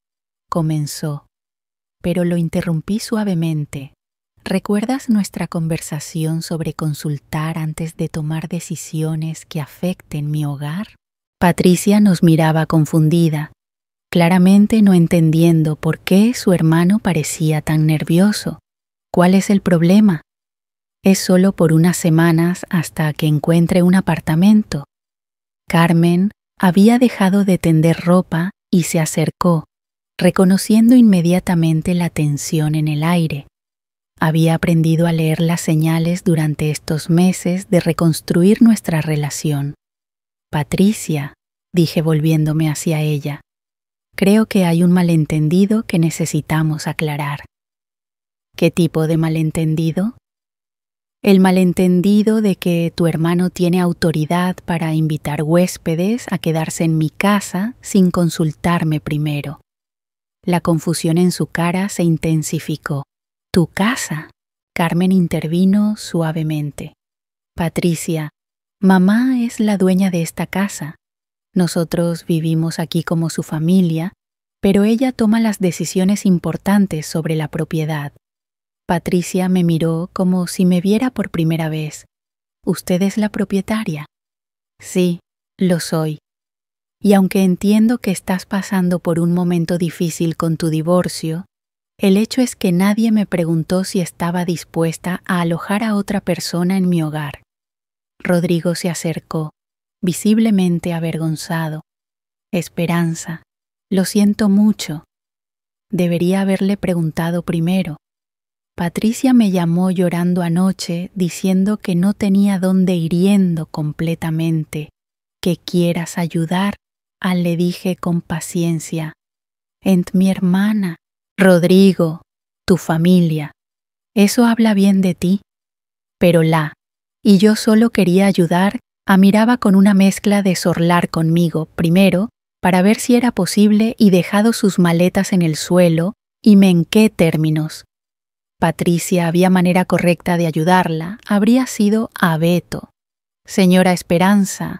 comenzó, pero lo interrumpí suavemente. ¿Recuerdas nuestra conversación sobre consultar antes de tomar decisiones que afecten mi hogar? Patricia nos miraba confundida, claramente no entendiendo por qué su hermano parecía tan nervioso. ¿Cuál es el problema? Es solo por unas semanas hasta que encuentre un apartamento. Carmen había dejado de tender ropa y se acercó, reconociendo inmediatamente la tensión en el aire. Había aprendido a leer las señales durante estos meses de reconstruir nuestra relación. Patricia, dije volviéndome hacia ella, creo que hay un malentendido que necesitamos aclarar. ¿Qué tipo de malentendido? El malentendido de que tu hermano tiene autoridad para invitar huéspedes a quedarse en mi casa sin consultarme primero. La confusión en su cara se intensificó. ¿Tu casa? Carmen intervino suavemente. Patricia, mamá es la dueña de esta casa. Nosotros vivimos aquí como su familia, pero ella toma las decisiones importantes sobre la propiedad. Patricia me miró como si me viera por primera vez. ¿Usted es la propietaria? Sí, lo soy. Y aunque entiendo que estás pasando por un momento difícil con tu divorcio, el hecho es que nadie me preguntó si estaba dispuesta a alojar a otra persona en mi hogar. Rodrigo se acercó, visiblemente avergonzado. Esperanza, lo siento mucho. Debería haberle preguntado primero. Patricia me llamó llorando anoche diciendo que no tenía dónde hiriendo completamente. ¿Que quieras ayudar? Le dije con paciencia. Ent mi hermana, Rodrigo, tu familia. Eso habla bien de ti. Pero y yo solo quería ayudar, miraba con una mezcla de sorlar conmigo, primero, para ver si era posible y dejado sus maletas en el suelo, y me en qué términos. Patricia, había manera correcta de ayudarla, habría sido abeto. Señora Esperanza,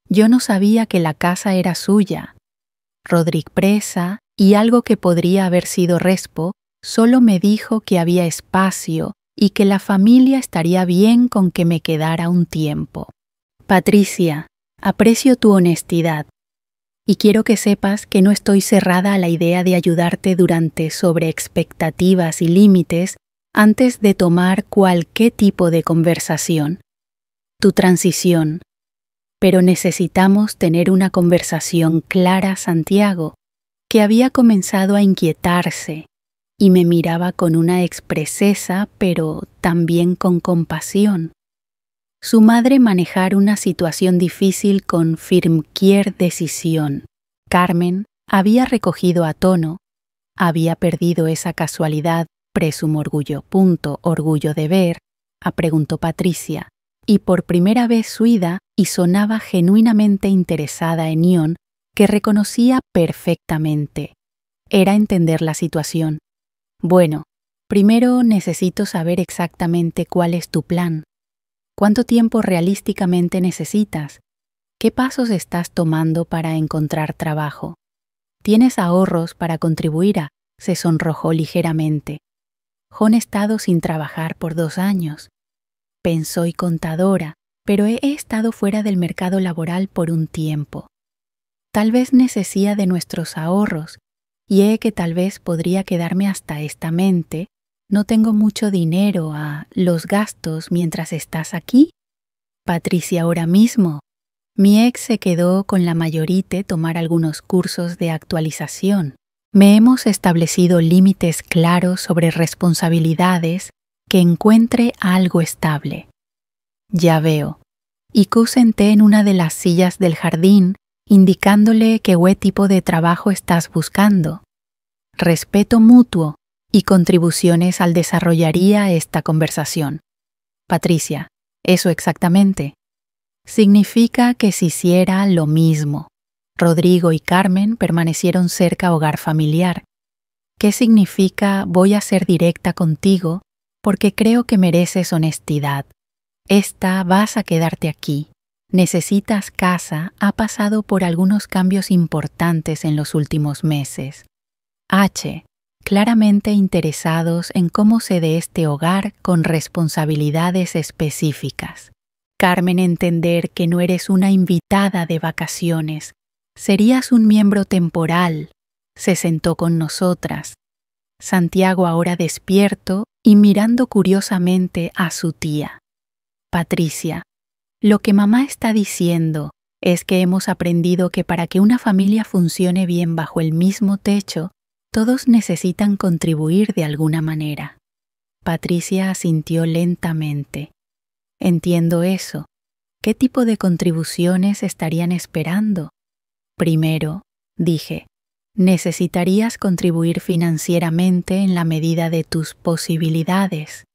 yo no sabía que la casa era suya. Rodrigo Presa, y algo que podría haber sido Respo, solo me dijo que había espacio y que la familia estaría bien con que me quedara un tiempo. Patricia, aprecio tu honestidad y quiero que sepas que no estoy cerrada a la idea de ayudarte durante sobreexpectativas y límites antes de tomar cualquier tipo de conversación. Tu transición. Pero necesitamos tener una conversación clara, Santiago, que había comenzado a inquietarse y me miraba con una expreseza, pero también con compasión. Su madre manejar una situación difícil con firmquier decisión. Carmen había recogido a tono, había perdido esa casualidad, presumo orgullo de ver, preguntó Patricia, y por primera vez Suida y sonaba genuinamente interesada en Ion, que reconocía perfectamente. Era entender la situación. Bueno, primero necesito saber exactamente cuál es tu plan. ¿Cuánto tiempo realísticamente necesitas? ¿Qué pasos estás tomando para encontrar trabajo? ¿Tienes ahorros para contribuir a? Se sonrojó ligeramente. Jon ha estado sin trabajar por 2 años. Soy contadora, pero he estado fuera del mercado laboral por un tiempo. Tal vez necesita de nuestros ahorros, y que tal vez podría quedarme hasta estamente. No tengo mucho dinero a los gastos mientras estás aquí. Patricia, ahora mismo. Mi ex se quedó con la mayorite tomar algunos cursos de actualización. Me hemos establecido límites claros sobre responsabilidades que encuentre algo estable. Ya veo. Y senté en una de las sillas del jardín, indicándole qué tipo de trabajo estás buscando. Respeto mutuo y contribuciones al desarrollaría esta conversación. Patricia, eso exactamente. Significa que se hiciera lo mismo. Rodrigo y Carmen permanecieron cerca hogar familiar. ¿Qué significa voy a ser directa contigo porque creo que mereces honestidad? Vas a quedarte aquí. Necesitas casa, ha pasado por algunos cambios importantes en los últimos meses. Claramente interesados en cómo se dé este hogar con responsabilidades específicas. Carmen, entender que no eres una invitada de vacaciones, serías un miembro temporal. Se sentó con nosotras. Santiago ahora despierto y mirando curiosamente a su tía. Patricia, lo que mamá está diciendo es que hemos aprendido que para que una familia funcione bien bajo el mismo techo, todos necesitan contribuir de alguna manera. Patricia asintió lentamente. Entiendo eso. ¿Qué tipo de contribuciones estarían esperando? Primero, dije, necesitarías contribuir financieramente en la medida de tus posibilidades.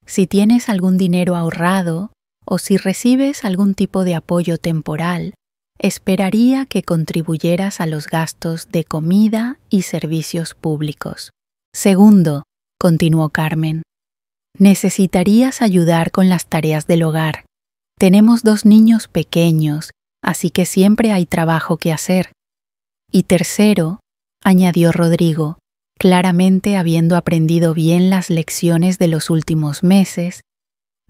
Si tienes algún dinero ahorrado o si recibes algún tipo de apoyo temporal, esperaría que contribuyeras a los gastos de comida y servicios públicos. Segundo, continuó Carmen, necesitarías ayudar con las tareas del hogar. Tenemos 2 niños pequeños, así que siempre hay trabajo que hacer. Y tercero, añadió Rodrigo, claramente habiendo aprendido bien las lecciones de los últimos meses,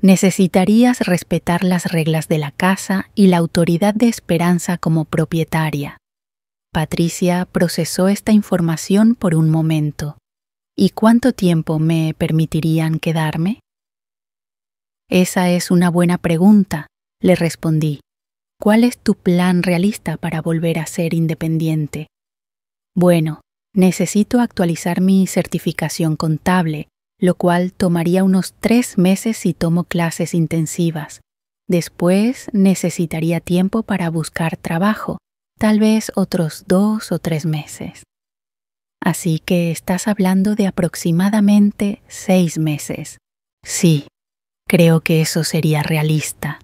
necesitarías respetar las reglas de la casa y la autoridad de Esperanza como propietaria. Patricia procesó esta información por un momento. ¿Y cuánto tiempo me permitirían quedarme? Esa es una buena pregunta, le respondí. ¿Cuál es tu plan realista para volver a ser independiente? Bueno, necesito actualizar mi certificación contable, lo cual tomaría unos 3 meses si tomo clases intensivas. Después necesitaría tiempo para buscar trabajo, tal vez otros 2 o 3 meses. Así que estás hablando de aproximadamente 6 meses. Sí. Creo que eso sería realista.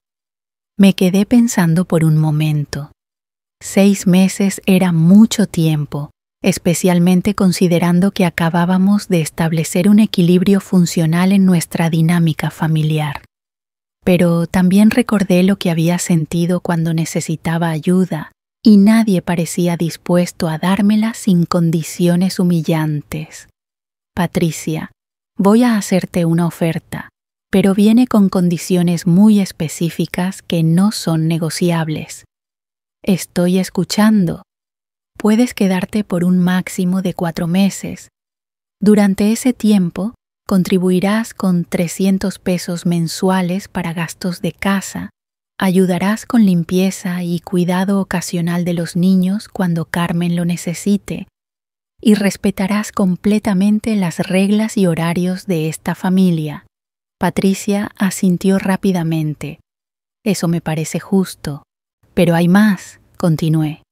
Me quedé pensando por un momento. 6 meses era mucho tiempo, especialmente considerando que acabábamos de establecer un equilibrio funcional en nuestra dinámica familiar. Pero también recordé lo que había sentido cuando necesitaba ayuda y nadie parecía dispuesto a dármela sin condiciones humillantes. Patricia, voy a hacerte una oferta, pero viene con condiciones muy específicas que no son negociables. Estoy escuchando. Puedes quedarte por un máximo de 4 meses. Durante ese tiempo, contribuirás con 300 pesos mensuales para gastos de casa, ayudarás con limpieza y cuidado ocasional de los niños cuando Carmen lo necesite, y respetarás completamente las reglas y horarios de esta familia. Patricia asintió rápidamente. Eso me parece justo. Pero hay más, continué.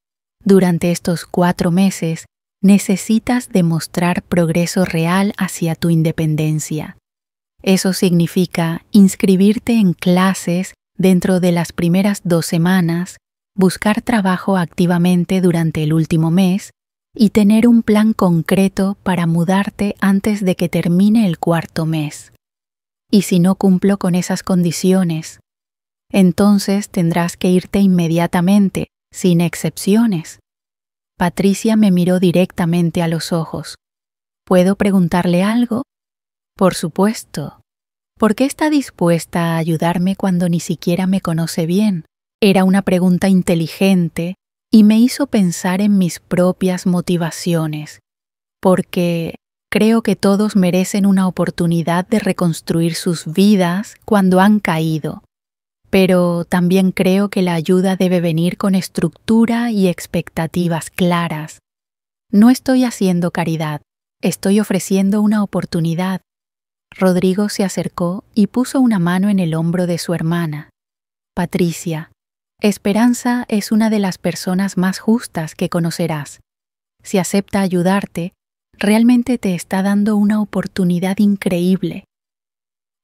Durante estos 4 meses, necesitas demostrar progreso real hacia tu independencia. Eso significa inscribirte en clases dentro de las primeras 2 semanas, buscar trabajo activamente durante el último mes y tener un plan concreto para mudarte antes de que termine el 4.º mes. Y si no cumplo con esas condiciones, entonces tendrás que irte inmediatamente, sin excepciones. Patricia me miró directamente a los ojos. ¿Puedo preguntarle algo? Por supuesto. ¿Por qué está dispuesta a ayudarme cuando ni siquiera me conoce bien? Era una pregunta inteligente y me hizo pensar en mis propias motivaciones, porque creo que todos merecen una oportunidad de reconstruir sus vidas cuando han caído. Pero también creo que la ayuda debe venir con estructura y expectativas claras. No estoy haciendo caridad, estoy ofreciendo una oportunidad. Rodrigo se acercó y puso una mano en el hombro de su hermana. Patricia, Esperanza es una de las personas más justas que conocerás. Si acepta ayudarte, realmente te está dando una oportunidad increíble.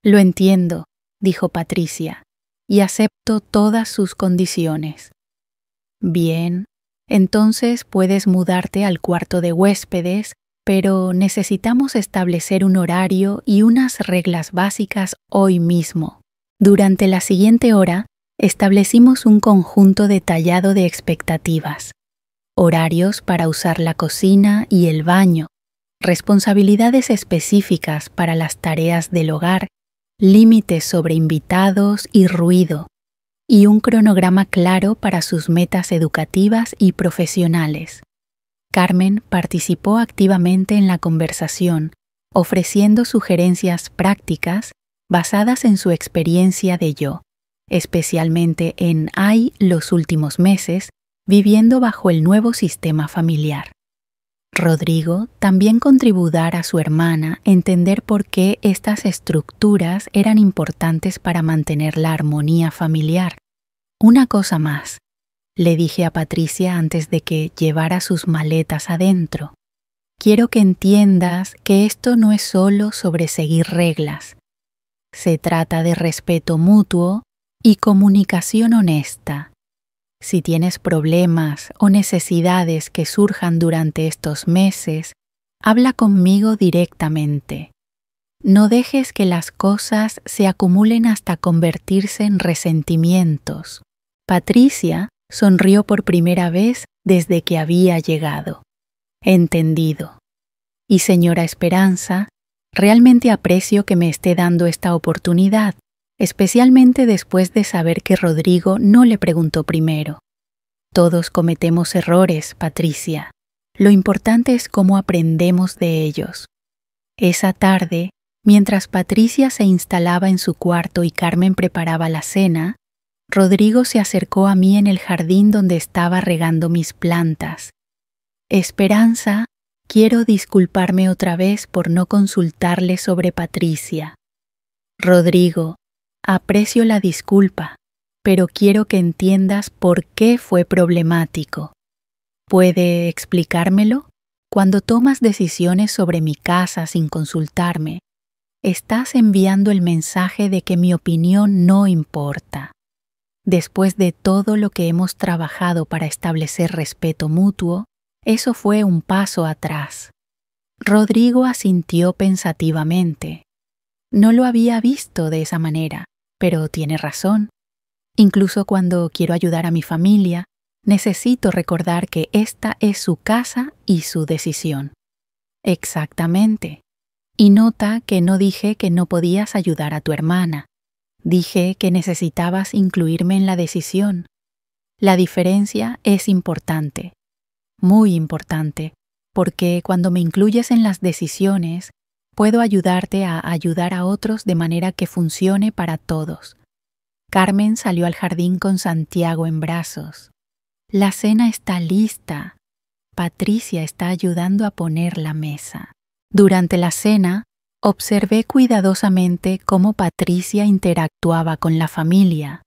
Lo entiendo, dijo Patricia, y acepto todas sus condiciones. Bien, entonces puedes mudarte al cuarto de huéspedes, pero necesitamos establecer un horario y unas reglas básicas hoy mismo. Durante la siguiente hora, establecimos un conjunto detallado de expectativas, horarios para usar la cocina y el baño, responsabilidades específicas para las tareas del hogar, límites sobre invitados y ruido, y un cronograma claro para sus metas educativas y profesionales. Carmen participó activamente en la conversación, ofreciendo sugerencias prácticas basadas en su experiencia de yo, especialmente en los últimos meses, viviendo bajo el nuevo sistema familiar. Rodrigo también contribuyó a su hermana a entender por qué estas estructuras eran importantes para mantener la armonía familiar. Una cosa más, le dije a Patricia antes de que llevara sus maletas adentro. Quiero que entiendas que esto no es solo sobre seguir reglas. Se trata de respeto mutuo y comunicación honesta. Si tienes problemas o necesidades que surjan durante estos meses, habla conmigo directamente. No dejes que las cosas se acumulen hasta convertirse en resentimientos. Patricia sonrió por primera vez desde que había llegado. Entendido. Y señora Esperanza, realmente aprecio que me esté dando esta oportunidad, especialmente después de saber que Rodrigo no le preguntó primero. Todos cometemos errores, Patricia. Lo importante es cómo aprendemos de ellos. Esa tarde, mientras Patricia se instalaba en su cuarto y Carmen preparaba la cena, Rodrigo se acercó a mí en el jardín donde estaba regando mis plantas. Esperanza, quiero disculparme otra vez por no consultarle sobre Patricia. Rodrigo, aprecio la disculpa, pero quiero que entiendas por qué fue problemático. ¿Puede explicármelo? Cuando tomas decisiones sobre mi casa sin consultarme, estás enviando el mensaje de que mi opinión no importa. Después de todo lo que hemos trabajado para establecer respeto mutuo, eso fue un paso atrás. Rodrigo asintió pensativamente. No lo había visto de esa manera, pero tiene razón. Incluso cuando quiero ayudar a mi familia, necesito recordar que esta es su casa y su decisión. Exactamente. Y nota que no dije que no podías ayudar a tu hermana. Dije que necesitabas incluirme en la decisión. La diferencia es importante, muy importante, porque cuando me incluyes en las decisiones, puedo ayudarte a ayudar a otros de manera que funcione para todos. Carmen salió al jardín con Santiago en brazos. La cena está lista. Patricia está ayudando a poner la mesa. Durante la cena, observé cuidadosamente cómo Patricia interactuaba con la familia.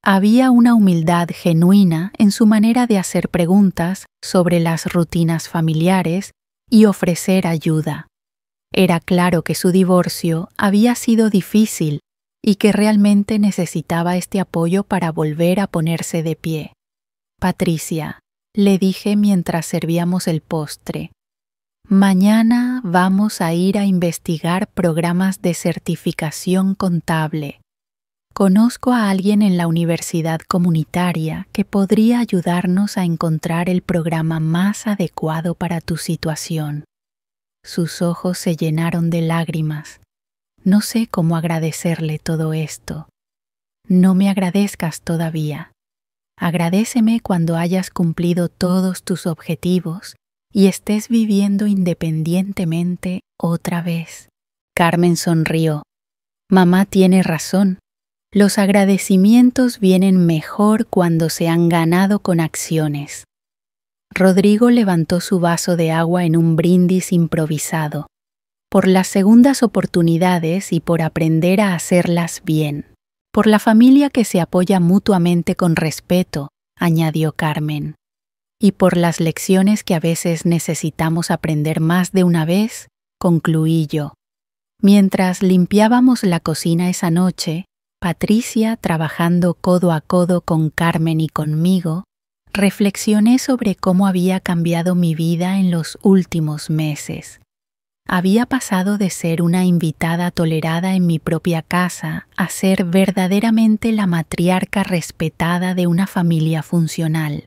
Había una humildad genuina en su manera de hacer preguntas sobre las rutinas familiares y ofrecer ayuda. Era claro que su divorcio había sido difícil y que realmente necesitaba este apoyo para volver a ponerse de pie. Patricia, le dije mientras servíamos el postre, mañana vamos a ir a investigar programas de certificación contable. Conozco a alguien en la universidad comunitaria que podría ayudarnos a encontrar el programa más adecuado para tu situación. Sus ojos se llenaron de lágrimas. No sé cómo agradecerle todo esto. No me agradezcas todavía. Agradéceme cuando hayas cumplido todos tus objetivos y estés viviendo independientemente otra vez. Carmen sonrió. Mamá tiene razón. Los agradecimientos vienen mejor cuando se han ganado con acciones. Rodrigo levantó su vaso de agua en un brindis improvisado, por las segundas oportunidades y por aprender a hacerlas bien. Por la familia que se apoya mutuamente con respeto, añadió Carmen. Y por las lecciones que a veces necesitamos aprender más de una vez, concluí yo. Mientras limpiábamos la cocina esa noche, Patricia, trabajando codo a codo con Carmen y conmigo, reflexioné sobre cómo había cambiado mi vida en los últimos meses. Había pasado de ser una invitada tolerada en mi propia casa a ser verdaderamente la matriarca respetada de una familia funcional.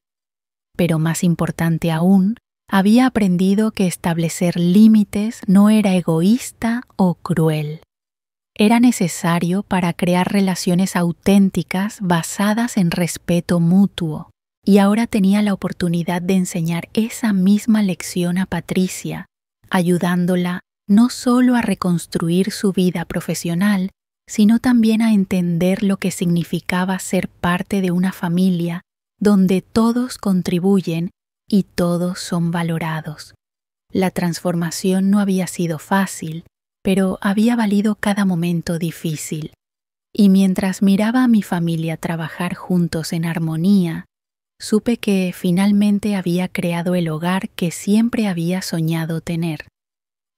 Pero más importante aún, había aprendido que establecer límites no era egoísta o cruel. Era necesario para crear relaciones auténticas basadas en respeto mutuo, y ahora tenía la oportunidad de enseñar esa misma lección a Patricia, ayudándola no solo a reconstruir su vida profesional, sino también a entender lo que significaba ser parte de una familia donde todos contribuyen y todos son valorados. La transformación no había sido fácil, pero había valido cada momento difícil. Y mientras miraba a mi familia trabajar juntos en armonía, supe que finalmente había creado el hogar que siempre había soñado tener.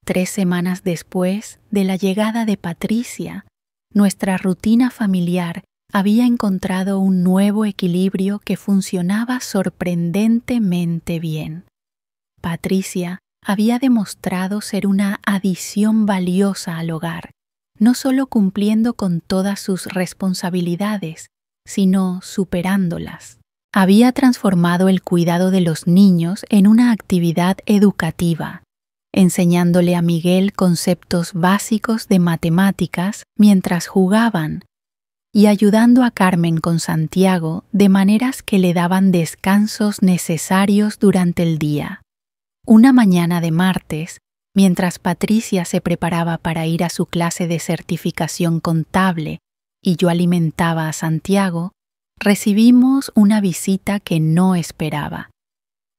3 semanas después de la llegada de Patricia, nuestra rutina familiar había encontrado un nuevo equilibrio que funcionaba sorprendentemente bien. Patricia había demostrado ser una adición valiosa al hogar, no solo cumpliendo con todas sus responsabilidades, sino superándolas. Había transformado el cuidado de los niños en una actividad educativa, enseñándole a Miguel conceptos básicos de matemáticas mientras jugaban y ayudando a Carmen con Santiago de maneras que le daban descansos necesarios durante el día. Una mañana de martes, mientras Patricia se preparaba para ir a su clase de certificación contable y yo alimentaba a Santiago, recibimos una visita que no esperaba.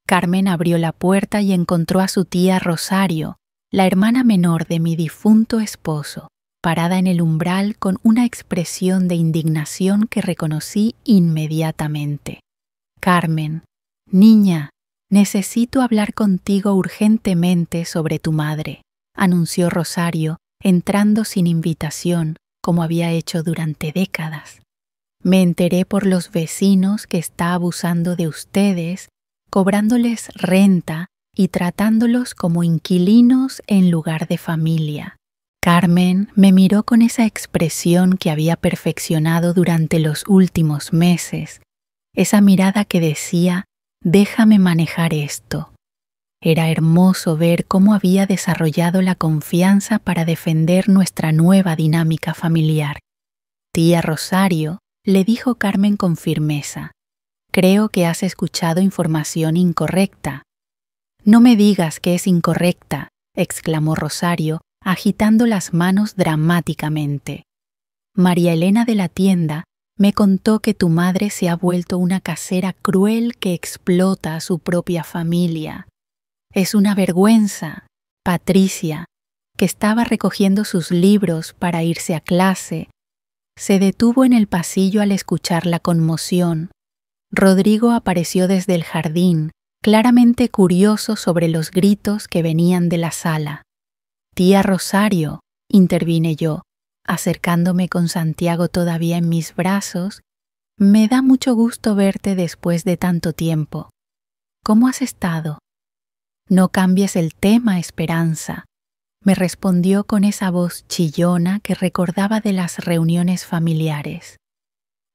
Carmen abrió la puerta y encontró a su tía Rosario, la hermana menor de mi difunto esposo, parada en el umbral con una expresión de indignación que reconocí inmediatamente. Carmen, niña, necesito hablar contigo urgentemente sobre tu madre, anunció Rosario entrando sin invitación, como había hecho durante décadas. Me enteré por los vecinos que está abusando de ustedes, cobrándoles renta y tratándolos como inquilinos en lugar de familia. Carmen me miró con esa expresión que había perfeccionado durante los últimos meses, esa mirada que decía, déjame manejar esto. Era hermoso ver cómo había desarrollado la confianza para defender nuestra nueva dinámica familiar. Tía Rosario, le dijo Carmen con firmeza, creo que has escuchado información incorrecta. No me digas que es incorrecta, exclamó Rosario, agitando las manos dramáticamente. María Elena de la tienda me contó que tu madre se ha vuelto una casera cruel que explota a su propia familia. Es una vergüenza. Patricia, que estaba recogiendo sus libros para irse a clase, se detuvo en el pasillo al escuchar la conmoción. Rodrigo apareció desde el jardín, claramente curioso sobre los gritos que venían de la sala. Tía Rosario, intervine yo, acercándome con Santiago todavía en mis brazos, me da mucho gusto verte después de tanto tiempo. ¿Cómo has estado? No cambies el tema, Esperanza, me respondió con esa voz chillona que recordaba de las reuniones familiares.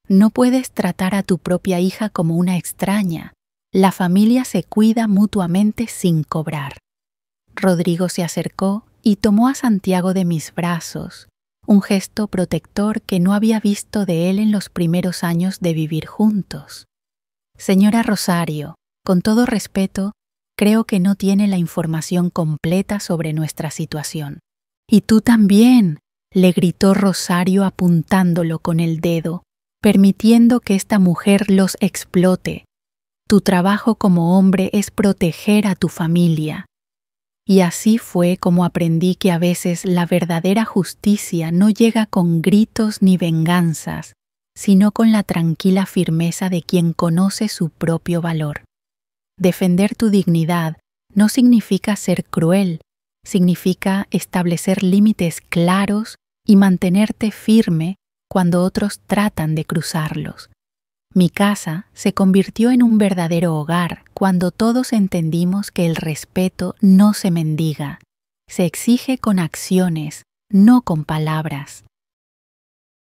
No puedes tratar a tu propia hija como una extraña. La familia se cuida mutuamente sin cobrar. Rodrigo se acercó y tomó a Santiago de mis brazos, un gesto protector que no había visto de él en los primeros años de vivir juntos. Señora Rosario, con todo respeto, creo que no tiene la información completa sobre nuestra situación. Y tú también, le gritó Rosario apuntándolo con el dedo, permitiendo que esta mujer los explote. Tu trabajo como hombre es proteger a tu familia. Y así fue como aprendí que a veces la verdadera justicia no llega con gritos ni venganzas, sino con la tranquila firmeza de quien conoce su propio valor. Defender tu dignidad no significa ser cruel, significa establecer límites claros y mantenerte firme cuando otros tratan de cruzarlos. Mi casa se convirtió en un verdadero hogar cuando todos entendimos que el respeto no se mendiga, se exige con acciones, no con palabras.